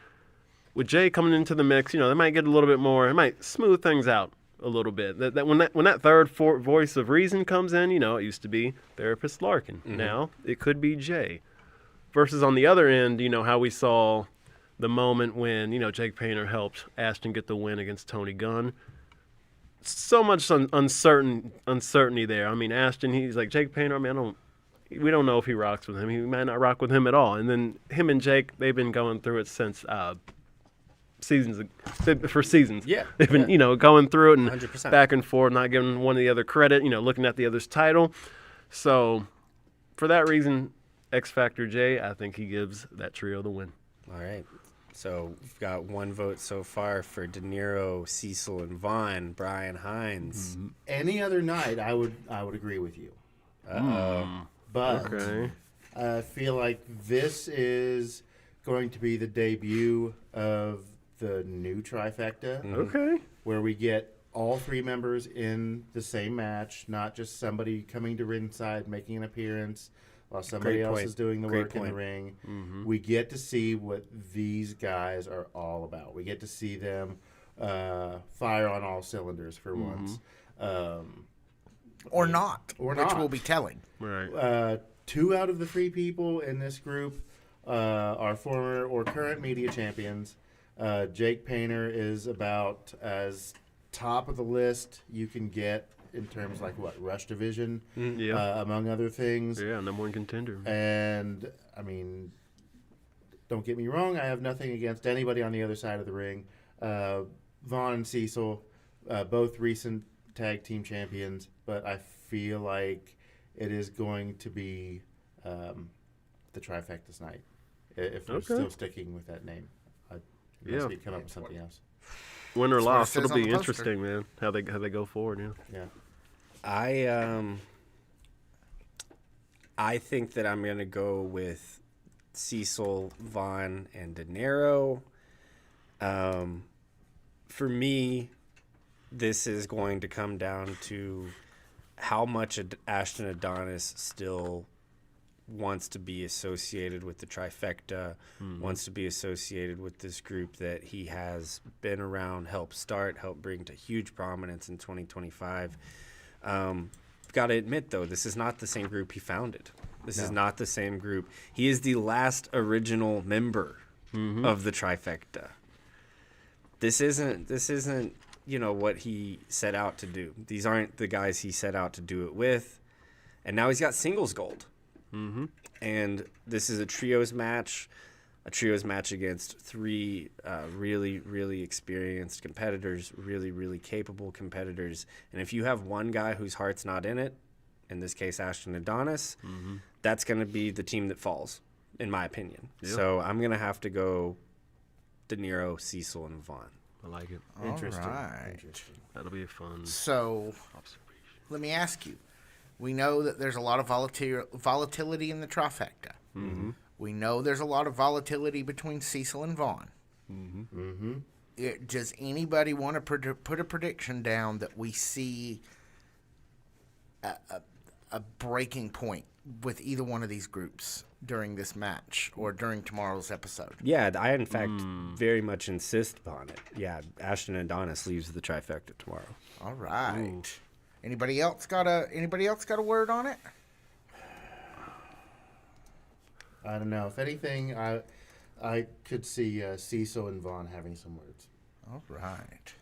S3: with Jay coming into the mix, they might get a little bit more, it might smooth things out a little bit. When that third voice of reason comes in, it used to be therapist Larkin.
S4: Mm-hmm.
S3: Now it could be Jay. Versus on the other end, how we saw the moment when, Jake Painter helped Ashton get the win against Tony Gunn. So much uncertainty there. I mean, Ashton, he's like, Jake Painter, we don't know if he rocks with him. He might not rock with him at all. And then him and Jake, they've been going through it since seasons.
S4: Yeah.
S3: They've been, going through it and
S4: 100%.
S3: back and forth, not giving one or the other credit, looking at the other's title. So for that reason, X Factor Jay, I think he gives that trio the win.
S4: All right. So we've got 1 vote so far for De Niro, Cecil, and Vaughn. Brian Hines.
S5: Any other night, I would agree with you. But
S3: Okay.
S5: I feel like this is going to be the debut of the new trifecta.
S3: Okay.
S5: Where we get all 3 members in the same match, not just somebody coming to ringside, making an appearance, while somebody
S4: Great
S5: else
S4: point.
S5: is doing the
S4: Great
S5: work in the
S4: point.
S5: ring. We get to see what these guys are all about. We get to see them fire on all cylinders for once.
S2: Or not,
S5: Or
S2: which
S5: not.
S2: will be telling.
S3: Right.
S5: 2 out of the 3 people in this group are former or current media champions. Jake Painter is about as top of the list you can get in terms like Rush Division, among other things.
S3: Yeah, number 1 contender.
S5: And I mean, don't get me wrong, I have nothing against anybody on the other side of the ring. Vaughn and Cecil, both recent tag team champions, but I feel like it is going to be the Trifecta's night. If we're still sticking with that name, unless we come up with something else.
S3: Win or
S2: That's what it
S3: loss,
S2: says
S3: it'll
S2: on
S3: be
S2: the poster.
S3: interesting, man. How they go forward. Yeah.
S4: I think that I'm going to go with Cecil, Vaughn, and De Niro. For me, this is going to come down to how much Ashton Adonis still wants to be associated with the trifecta, wants to be associated with this group that he has been around, helped start, helped bring to huge prominence in 2025. Got to admit, though, this is not the same group he founded. This is not the same group. He is the last original member of the trifecta. This isn't what he set out to do. These aren't the guys he set out to do it with. And now he's got singles gold. And this is a trios match against 3 really, really experienced competitors, really, really capable competitors. And if you have one guy whose heart's not in it, in this case Ashton Adonis, that's going to be the team that falls, in my opinion. Yeah. So I'm going to have to go De Niro, Cecil, and Vaughn.
S3: I like it.
S5: Interesting.
S2: Right.
S5: Interesting.
S3: That'll be a fun
S2: So,
S3: observation.
S2: let me ask you. We know that there's a lot of volatility in the trifecta. We know there's a lot of volatility between Cecil and Vaughn. Does anybody want to put a prediction down that we see a breaking point with either one of these groups during this match or during tomorrow's episode?
S4: Yeah, I in fact very much insist upon it. Yeah, Ashton Adonis leaves the trifecta tomorrow.
S2: All right. Ooh. Anybody else got a word on it?
S5: I don't know. If anything, I could see Cecil and Vaughn having some words.
S2: All right.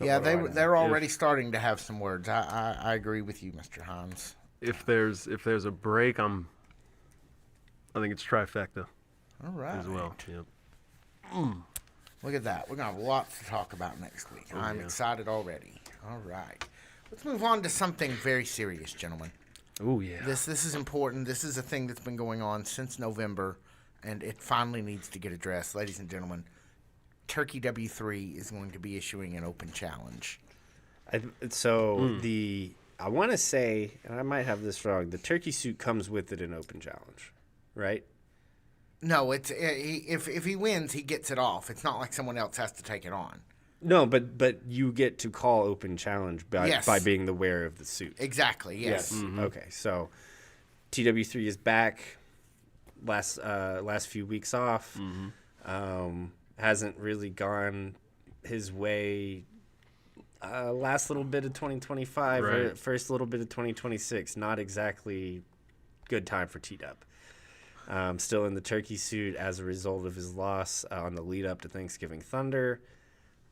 S2: Yeah, they're already starting to have some words. I agree with you, Mr. Hines.
S3: If there's a break, I think it's trifecta.
S2: All right.
S3: As well. Yep.
S2: Look at that. We're going to have lots to talk about next week. I'm excited already. All right. Let's move on to something very serious, gentlemen.
S3: Oh, yeah.
S2: This is important. This is a thing that's been going on since November, and it finally needs to get addressed. Ladies and gentlemen, Turkey W3 is going to be issuing an open challenge.
S4: I want to say, and I might have this wrong, the turkey suit comes with it an open challenge, right?
S2: No, it's if he wins, he gets it off. It's not like someone else has to take it on.
S4: No, but you get to call open challenge by being the wearer of the suit.
S2: Exactly. Yes.
S4: Mm-hmm. Okay, so TW3 is back. Last few weeks off. Hasn't really gone his way. Last little bit of 2025,
S3: Right.
S4: First little bit of 2026. Not exactly good time for T-Dub. Still in the turkey suit as a result of his loss on the lead up to Thanksgiving Thunder.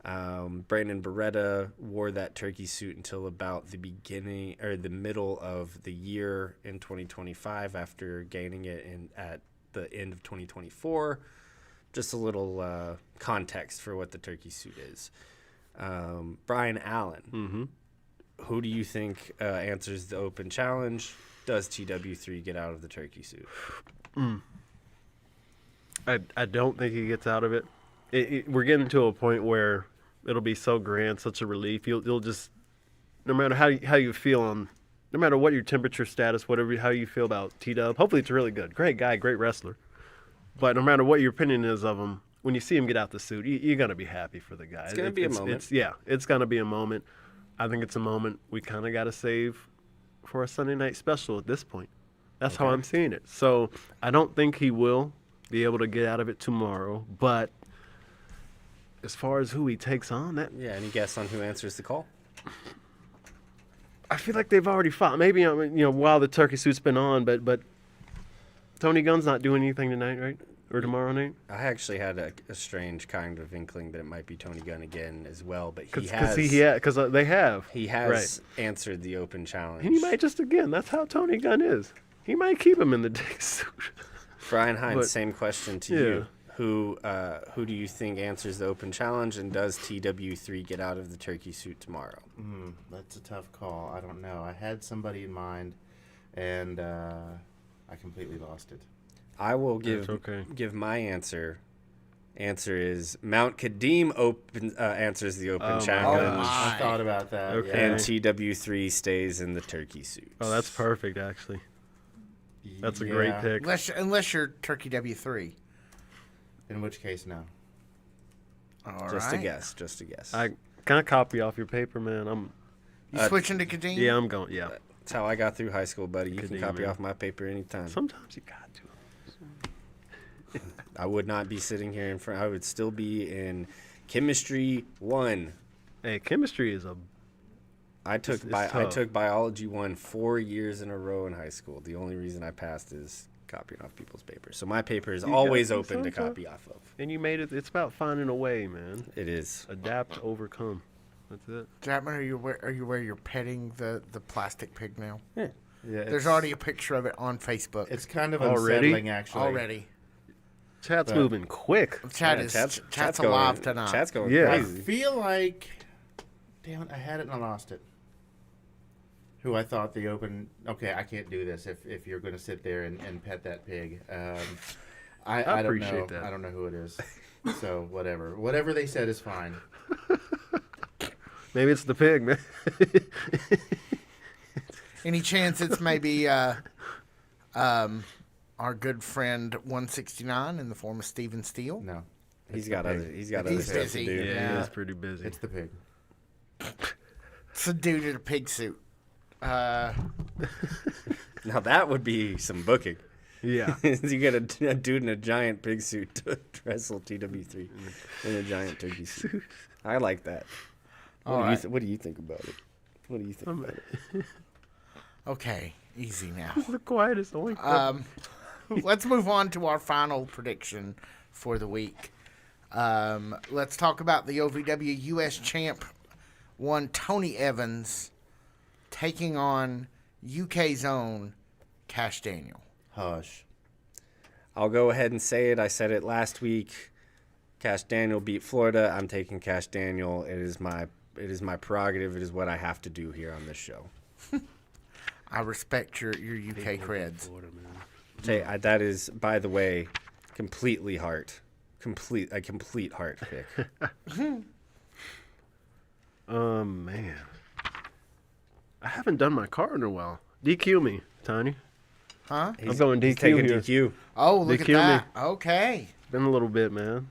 S4: Brandon Beretta wore that turkey suit until about the beginning or the middle of the year in 2025 after gaining it at the end of 2024. Just a little context for what the turkey suit is. Brian Allen, who do you think answers the open challenge? Does TW3 get out of the turkey suit?
S3: I don't think he gets out of it. We're getting to a point where it'll be so grand, such a relief. You'll just, no matter how you feel no matter what your temperature status, how you feel about T-Dub. Hopefully it's really good. Great guy, great wrestler. But no matter what your opinion is of him, when you see him get out the suit, you're gonna be happy for the guy.
S4: It's gonna be a moment.
S3: It's gonna be a moment. I think it's a moment we kind of got to save for a Sunday night special at this point. That's how I'm seeing it. So I don't think he will be able to get out of it tomorrow. But as far as who he takes on,
S4: any guess on who answers the call?
S3: I feel like they've already fought. Maybe while the turkey suit's been on, but Tony Gunn's not doing anything tonight, right? Or tomorrow night?
S4: I actually had a strange kind of inkling that it might be Tony Gunn again as well, but
S3: Because they have.
S4: He has answered the open challenge.
S3: And he might just, again, that's how Tony Gunn is. He might keep him in the dick suit.
S4: Brian Hines, same question to you. Who do you think answers the open challenge, and does TW3 get out of the turkey suit tomorrow?
S5: That's a tough call. I don't know. I had somebody in mind, and I completely lost it.
S4: I will give my answer. Answer is Mount Kadeem answers the open challenge.
S5: I thought about that.
S3: Okay.
S4: And TW3 stays in the turkey suit.
S3: Oh, that's perfect, actually. That's a great pick.
S2: Unless you're Turkey W3.
S5: In which case, no.
S4: Just a guess.
S3: Can I copy off your paper, man?
S2: You switching to Kadeem?
S3: Yeah, I'm going. Yeah.
S4: That's how I got through high school, buddy. You
S3: Kadeem,
S4: can copy
S3: man.
S4: off my paper anytime.
S3: Sometimes you got to.
S4: I would not be sitting here in front. I would still be in chemistry 1.
S3: Hey, chemistry is
S4: I took biology 1 4 years in a row in high school. The only reason I passed is copying off people's papers. So my paper is always open to copy off of.
S3: And you made it. It's about finding a way, man.
S4: It is.
S3: Adapt, overcome. That's it.
S2: Chapman, are you where you're petting the plastic pig now?
S5: Yeah.
S2: There's already a picture of it on Facebook.
S5: It's kind of
S3: Already?
S5: unsettling, actually.
S2: Already.
S3: Chat's moving quick.
S2: Chat's alive tonight.
S4: Chat's going
S5: I
S4: crazy.
S5: feel like, damn it, I had it and I lost it. Who I thought the open. Okay, I can't do this if you're going to sit there and pet that pig. I don't
S3: appreciate
S5: know.
S3: that.
S5: I don't know who it is. So whatever they said is fine.
S3: Maybe it's the pig, man.
S2: Any chance it's maybe our good friend 169 in the form of Steven Steele?
S5: No,
S4: He's got other stuff
S2: busy.
S4: to do.
S3: Yeah, he's pretty busy.
S5: it's the pig.
S2: It's a dude in a pig suit.
S4: Now that would be some booking.
S3: Yeah.
S4: You get a dude in a giant pig suit to wrestle TW3 in a giant turkey suit. I like that. What do you think about it? What do you think about it?
S2: Okay, easy now.
S3: the quietest oink.
S2: Let's move on to our final prediction for the week. Let's talk about the OVW U.S. Champ one Tony Evans taking on UK's own Cash Daniel.
S5: Hush.
S4: I'll go ahead and say it. I said it last week. Cash Daniel beat Florida. I'm taking Cash Daniel. It is my prerogative. It is what I have to do here on this show.
S2: I respect your UK creds.
S4: That is, by the way, a complete heart pick.
S3: Man. I haven't done my card in a while. DQ me, Tiny.
S2: Huh?
S3: I'm going DQ
S4: He's taking
S3: here.
S4: DQ.
S2: Oh, look
S3: DQ
S2: at that. Okay.
S3: Been a little bit, man.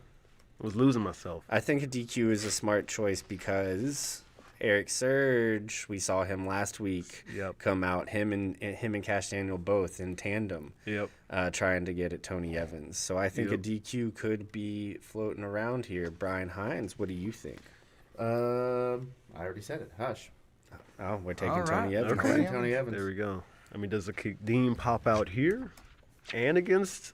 S3: was losing myself.
S4: I think a DQ is a smart choice because Eric Surge, we saw him last week come out, him and Cash Daniel both in tandem, trying to get at Tony Evans. So I think a DQ could be floating around here. Brian Hines, what do you think?
S5: I already said it. Hush.
S4: Oh, we're taking Tony Evans.
S5: Okay. Taking Tony Evans.
S3: There we go. I mean, does the Dean pop out here and against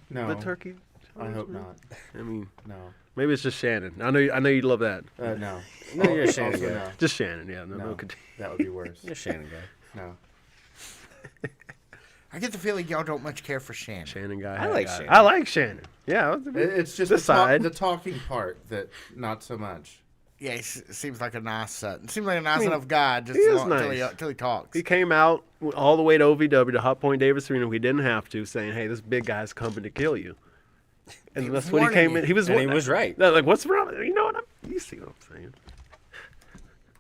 S3: the Turkey?
S5: I hope not.
S3: I mean,
S5: no.
S3: Maybe it's just Shannon. I know you'd love that.
S5: No.
S4: No, you're a Shannon guy.
S5: No.
S3: Just Shannon, yeah. No,
S5: that would be worse.
S4: You're a Shannon guy.
S5: No.
S2: I get the feeling y'all don't much care for Shannon.
S3: Shannon guy.
S4: I like Shannon.
S3: I like Shannon. Yeah.
S5: It's just the talking part that not so much.
S2: Yeah, he seems like a nice enough guy. Just until he talks.
S3: He came out all the way to OVW to Hot Point Davis Arena. We didn't have to, saying, "Hey, this big guy's coming to kill you." And that's what he came in. He was
S4: right.
S3: Like, what's wrong? You know what? You see what I'm saying?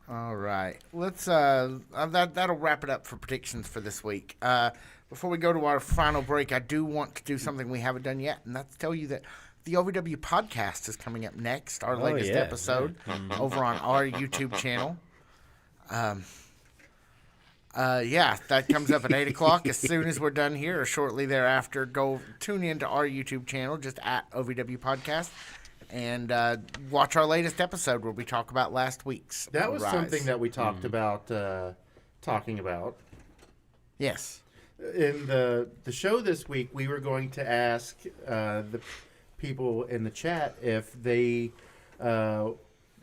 S2: All right, let's. That'll wrap it up for predictions for this week. Before we go to our final break, I do want to do something we haven't done yet, and that's tell you that the OVW podcast is coming up next. Our latest episode over on our YouTube channel. That comes up at 8 o'clock as soon as we're done here, or shortly thereafter. Go tune into our YouTube channel, just at OVW Podcast, and watch our latest episode where we talk about last week's.
S5: That was something that we talked about, talking about.
S2: Yes.
S5: In the show this week, we were going to ask the people in the chat if they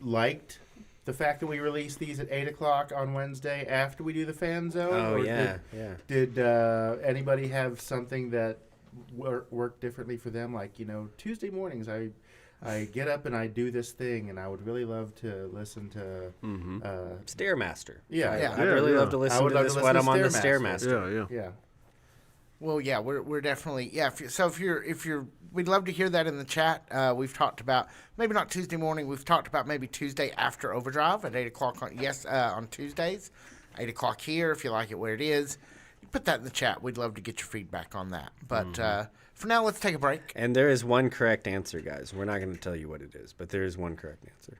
S5: liked the fact that we release these at 8 o'clock on Wednesday after we do the Fan Zone.
S4: Oh,
S5: or Did anybody have something that worked differently for them? Like, Tuesday mornings I get up and I do this thing, and I would really love to listen to
S4: Stairmaster.
S5: Yeah.
S4: I'd really love to listen to this when I'm on the Stairmaster.
S5: Yeah.
S2: Well, yeah, we're definitely if you're we'd love to hear that in the chat. We've talked about maybe not Tuesday morning. We've talked about maybe Tuesday after Overdrive at 8 o'clock on Tuesdays, 8 o'clock here. If you like it where it is, you put that in the chat. We'd love to get your feedback on that. But for now, let's take a break.
S4: And there is one correct answer, guys. We're not going to tell you what it is, but there is one correct answer.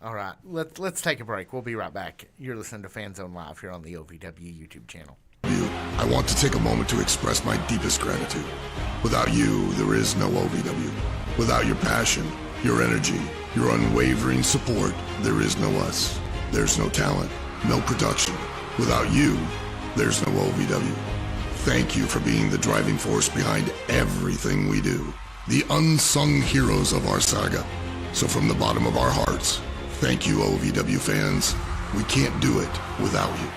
S2: All right, let's take a break. We'll be right back. You're listening to Fan Zone Live here on the OVW YouTube channel.
S7: I want to take a moment to express my deepest gratitude. Without you, there is no OVW. Without your passion, your energy, your unwavering support, there is no us. There's no talent, no production. Without you, there's no OVW. Thank you for being the driving force behind everything we do. The unsung heroes of our saga. So from the bottom of our hearts, thank you, OVW fans. We can't do it without you.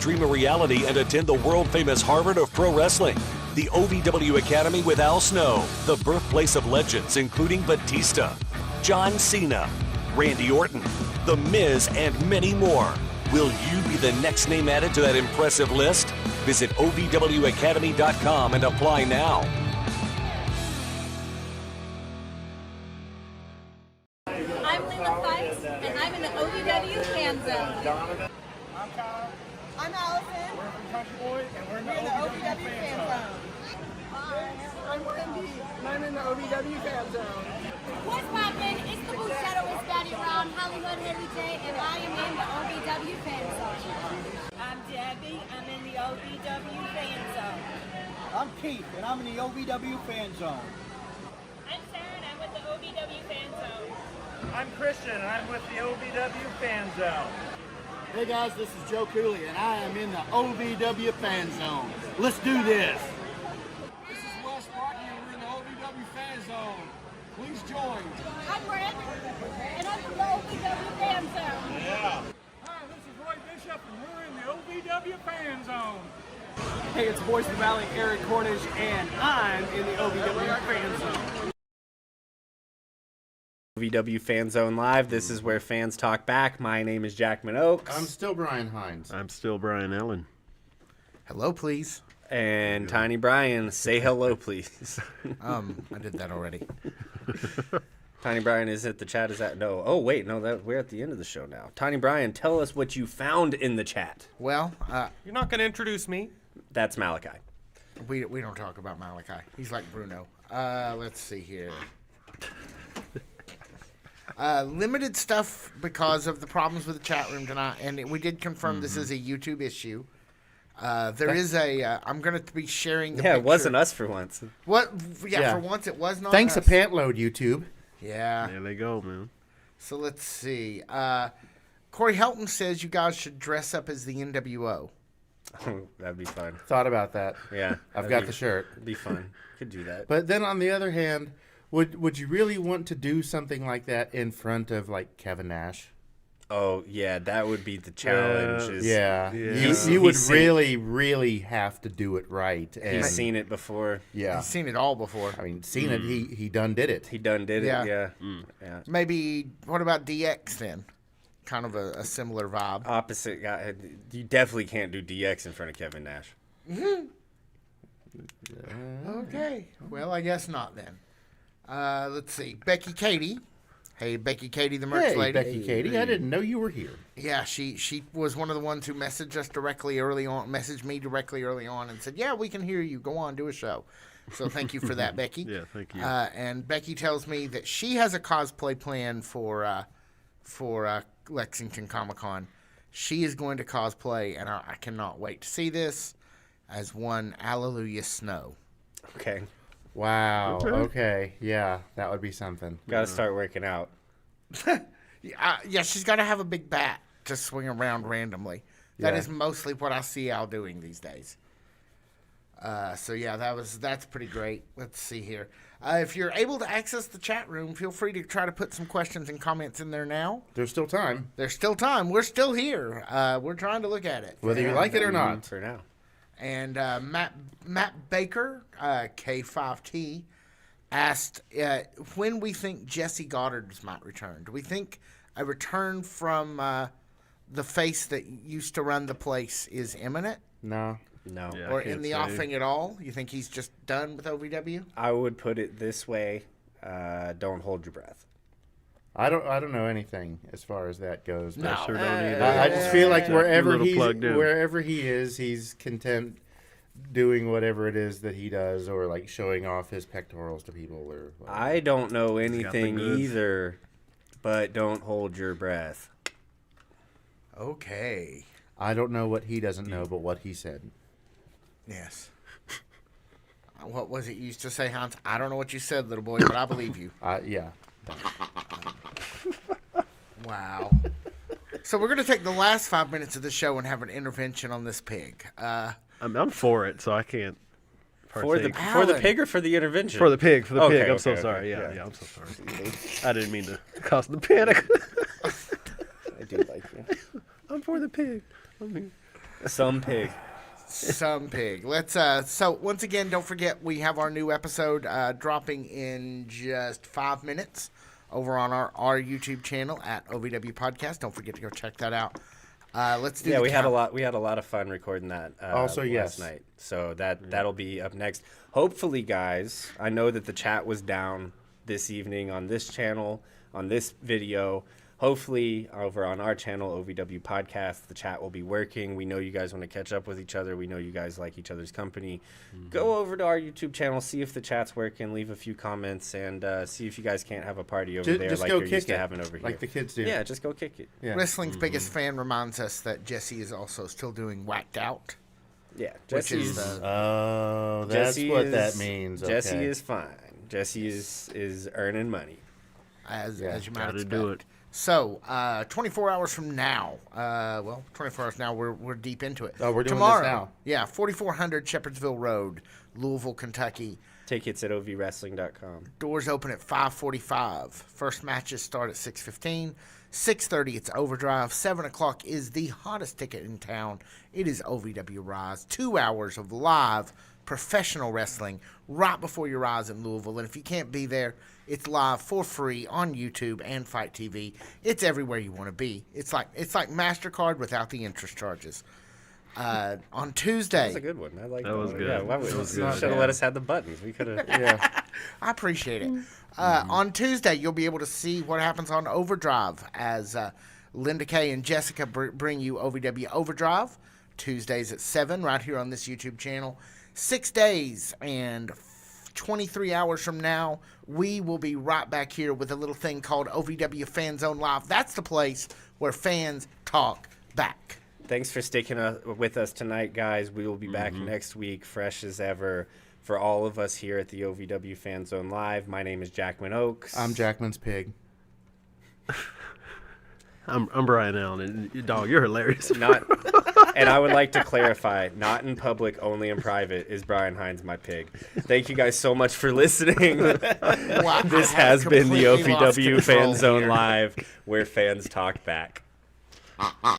S8: Dream a reality and attend the world-famous Harvard of Pro Wrestling. The OVW Academy with Al Snow, the birthplace of legends including Batista, John Cena, Randy Orton, The Miz, and many more. Will you be the next name added to that impressive list? Visit OVWacademy.com and apply now.
S9: I'm Lena Fikes, and I'm in the OVW Fan Zone.
S11: I'm Kyle.
S9: I'm Allison.
S11: We're from Country Boy, and we're in
S9: We're in the OVW Fan Zone.
S11: I'm Wendy, and I'm in the OVW Fan Zone.
S9: What's poppin'? It's the Blue Shadow with Scotty Brown, Hollywood Harry J, and I am in the OVW Fan Zone. I'm Debbie. I'm in the OVW Fan Zone.
S10: I'm Keith, and I'm in the OVW Fan Zone.
S9: I'm Sarah, and I'm with the OVW Fan Zone.
S11: I'm Christian, and I'm with the OVW Fan Zone.
S10: Hey guys, this is Joe Cooley, and I am in the OVW Fan Zone. Let's do this. This is Wes Barton, and we're in the OVW Fan Zone. Please join.
S9: I'm Brett, and I'm from the OVW Fan Zone.
S11: Yeah. Hi, this is Roy Bishop, and we're in the OVW Fan Zone.
S6: Hey, it's Voice of the Valley, Eric Cornish, and I'm in the OVW Fan Zone.
S4: OVW Fan Zone Live. This is where fans talk back. My name is Jackman Oaks.
S5: I'm still Brian Hines.
S3: I'm still Brian Allen.
S2: Hello, please.
S4: And Tiny Brian, say hello, please.
S2: I did that already.
S4: Tiny Brian is at the chat. Is that no? Oh wait, no. We're at the end of the show now. Tiny Brian, tell us what you found in the chat.
S2: Well,
S1: You're not going to introduce me.
S4: That's Malachi.
S2: We don't talk about Malachi. He's like Bruno. Let's see here. Limited stuff because of the problems with the chat room tonight, and we did confirm this is a YouTube issue. There is a. I'm going to be sharing the picture.
S4: it wasn't us for once.
S2: What? Yeah,
S5: Yeah.
S2: for once it was not.
S5: Thanks
S2: us.
S5: a Pantload, YouTube.
S2: Yeah.
S3: There they go, man.
S2: So let's see. Corey Helton says you guys should dress up as the NWO.
S4: That'd be fun.
S5: Thought about that.
S4: Yeah.
S5: I've got the shirt.
S4: It'd be fun. Could do that.
S5: But then on the other hand, would you really want to do something like that in front of like Kevin Nash?
S4: Oh, yeah, that would be the challenge.
S5: Yeah.
S3: Yeah.
S5: You would really have to do it right. And
S4: He's seen it before.
S5: Yeah.
S2: He's seen it all before.
S5: I mean, seen it. He done did it.
S4: He done did
S2: Yeah.
S4: it, yeah.
S2: Maybe, what about DX then? Kind of a similar vibe.
S4: Opposite guy. You definitely can't do DX in front of Kevin Nash.
S2: Okay. Well, I guess not then. Let's see. Becky Katie. Hey, Becky Katie, the merch
S5: Hey,
S2: lady.
S5: Becky Katie, I didn't know you were here.
S2: Yeah, she was one of the ones who messaged me directly early on and said, yeah, we can hear you. Go on, do a show. So thank you for that, Becky.
S3: Yeah, thank you.
S2: And Becky tells me that she has a cosplay plan for Lexington Comic-Con. She is going to cosplay, and I cannot wait to see this, as one Alleluia Snow.
S4: Okay.
S5: Wow. Okay. Yeah, that would be something.
S4: Got to start working out.
S2: Yeah, she's got to have a big bat to swing around randomly. That
S5: Yeah.
S2: is mostly what I see Al doing these days. So yeah, that's pretty great. Let's see here. If you're able to access the chat room, feel free to try to put some questions and comments in there now.
S5: There's still time.
S2: There's still time. We're still here. We're trying to look at it.
S5: Whether you like it or not.
S4: For now.
S2: And Matt Baker, K5T, asked when we think Jesse Goddard's might return. Do we think a return from the face that used to run the place is imminent?
S5: No.
S4: No.
S3: Yeah.
S2: Or
S3: I can't
S2: in the
S3: say.
S2: offing at all? You think he's just done with OVW?
S4: I would put it this way. Don't hold your breath.
S5: I don't know anything as far as that goes. but
S3: I sure don't either.
S5: I just feel like
S3: You're a
S5: wherever
S3: little plugged in.
S5: he is, he's content doing whatever it is that he does, or like showing off his pectorals to people, or
S4: I don't know
S3: got the
S4: anything
S3: goods.
S4: either, but don't hold your breath.
S2: Okay.
S5: I don't know what he doesn't know, but what he said.
S2: Yes. What was it you used to say, Hans? I don't know what you said, little boy, but I believe you.
S5: Yeah.
S2: Wow. So we're going to take the last 5 minutes of the show and have an intervention on this pig.
S3: I'm for it, so I can't
S4: For the
S3: partake.
S4: pig or for the intervention?
S3: For the pig.
S4: Okay,
S3: I'm
S4: okay,
S3: so
S4: okay.
S3: sorry.
S4: Yeah.
S3: Yeah, I'm so sorry. I didn't mean to cause the panic.
S4: I do like you.
S3: I'm for the pig.
S4: Some pig.
S2: Some pig. Let's. So once again, don't forget we have our new episode dropping in just 5 minutes over on our YouTube channel at OVW Podcast. Don't forget to go check that out. Let's do.
S4: Yeah,
S2: the
S4: we had a
S2: count.
S4: lot. We had a lot of fun recording that.
S5: Also, yes.
S4: last night. So that'll be up next. Hopefully, guys. I know that the chat was down this evening on this channel, on this video. Hopefully, over on our channel, OVW Podcast, the chat will be working. We know you guys want to catch up with each other. We know you guys like each other's company. Go over to our YouTube channel, see if the chat's working, leave a few comments, and see if you guys can't have a party over there
S5: Just
S4: like
S5: go
S4: you're
S5: kick
S4: used to
S5: it,
S4: having over here.
S5: like the kids do.
S4: Yeah, just go kick it.
S5: Yeah.
S2: Wrestling's biggest fan reminds us that Jesse is also still doing Whacked Out.
S4: Yeah,
S2: Which is
S4: Jesse's.
S2: the-
S5: Oh, that's
S4: Jesse
S5: what
S4: is-
S5: that means.
S4: Jesse
S5: okay.
S4: is fine. Jesse is earning money.
S2: As you might
S3: Gotta
S2: expect.
S3: do it.
S2: So, 24 hours from now, 24 hours now, we're deep into it.
S5: Oh, we're doing this
S2: Tomorrow,
S5: now.
S2: Yeah, 4400 Shepherdsville Road, Louisville, Kentucky.
S4: Tickets at ovwrestling.com.
S2: Doors open at 5:45. First matches start at 6:15. 6:30, it's Overdrive. 7 o'clock is the hottest ticket in town. It is OVW Rise. 2 hours of live professional wrestling right before your eyes in Louisville. And if you can't be there, it's live for free on YouTube and Fight TV. It's everywhere you want to be. It's like MasterCard without the interest charges. On Tuesday.
S4: That was a good one. I like that.
S3: That was good.
S4: Yeah,
S3: That was good.
S4: Should have let us have the buttons. We could have. Yeah.
S2: I appreciate it. On Tuesday, you'll be able to see what happens on Overdrive as Linda Kay and Jessica bring you OVW Overdrive. Tuesdays at 7 right here on this YouTube channel. 6 days and 23 hours from now, we will be right back here with a little thing called OVW Fan Zone Live. That's the place where fans talk back.
S4: Thanks for sticking with us tonight, guys. We will be back next week, fresh as ever. For all of us here at the OVW Fan Zone Live, my name is Jackman Oaks.
S5: I'm Jackman's pig.
S3: I'm Brian Allen, and dog, you're hilarious.
S4: And I would like to clarify, not in public, only in private, is Brian Hines my pig. Thank you guys so much for listening. This has been the OVW Fan Zone Live, where fans talk back.